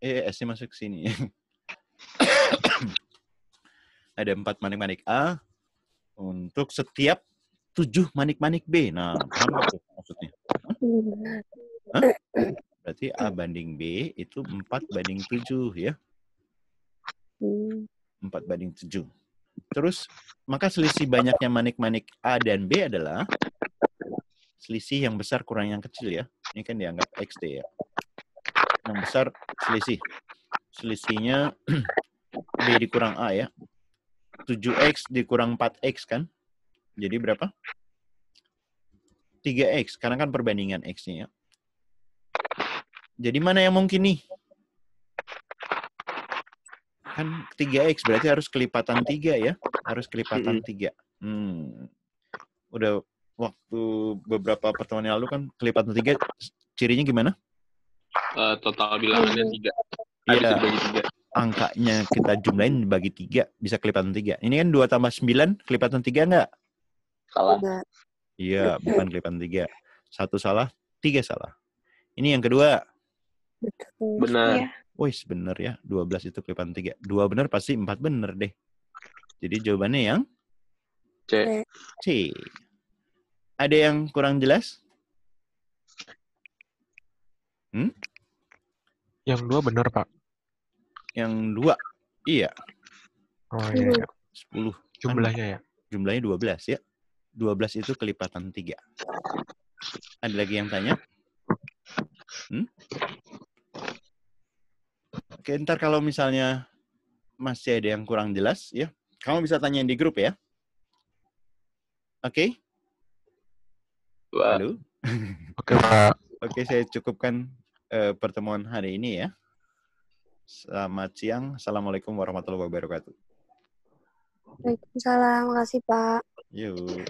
S-nya masuk ke sini. Ada 4 manik-manik A untuk setiap 7 manik-manik B. Nah, paham nggak tuh maksudnya? Hah? Berarti A banding B itu 4 banding 7 ya. 4 banding 7. Terus, maka selisih banyaknya manik-manik A dan B adalah selisih yang besar kurang yang kecil ya. Ini kan dianggap XD ya. Yang besar selisih. Selisihnya B dikurang A ya. 7X dikurang 4X kan. Jadi berapa? 3X. Karena kan perbandingan X-nya ya. Jadi mana yang mungkin nih? Kan 3X berarti harus kelipatan 3 ya. Harus kelipatan 3. Udah waktu beberapa pertemuan yang lalu kan kelipatan 3 cirinya gimana? Total bilangannya 3. Habis Iya. dibagi 3. Angkanya kita jumlahin bagi 3 bisa kelipatan 3. Ini kan 2 tambah 9 kelipatan 3 enggak? Salah. Iya, bukan kelipatan 3. 1 salah, 3 salah. Ini yang kedua. Benar. Iya. Wih, bener ya. 12 itu kelipatan 3. 2 bener pasti 4 bener deh. Jadi jawabannya yang C. C. Ada yang kurang jelas? Yang 2 benar, Pak. Yang 2. Iya. Oh iya. 10. Jumlahnya ya. Jumlahnya 12 ya. 12 itu kelipatan 3. Ada lagi yang tanya? Oke, ntar kalau misalnya masih ada yang kurang jelas ya, kamu bisa tanyain di grup ya. Oke? Wah. Halo? Oke, Pak. Oke, saya cukupkan pertemuan hari ini ya. Selamat siang. Assalamualaikum warahmatullahi wabarakatuh. Waalaikumsalam. Makasih, Pak. Yuk.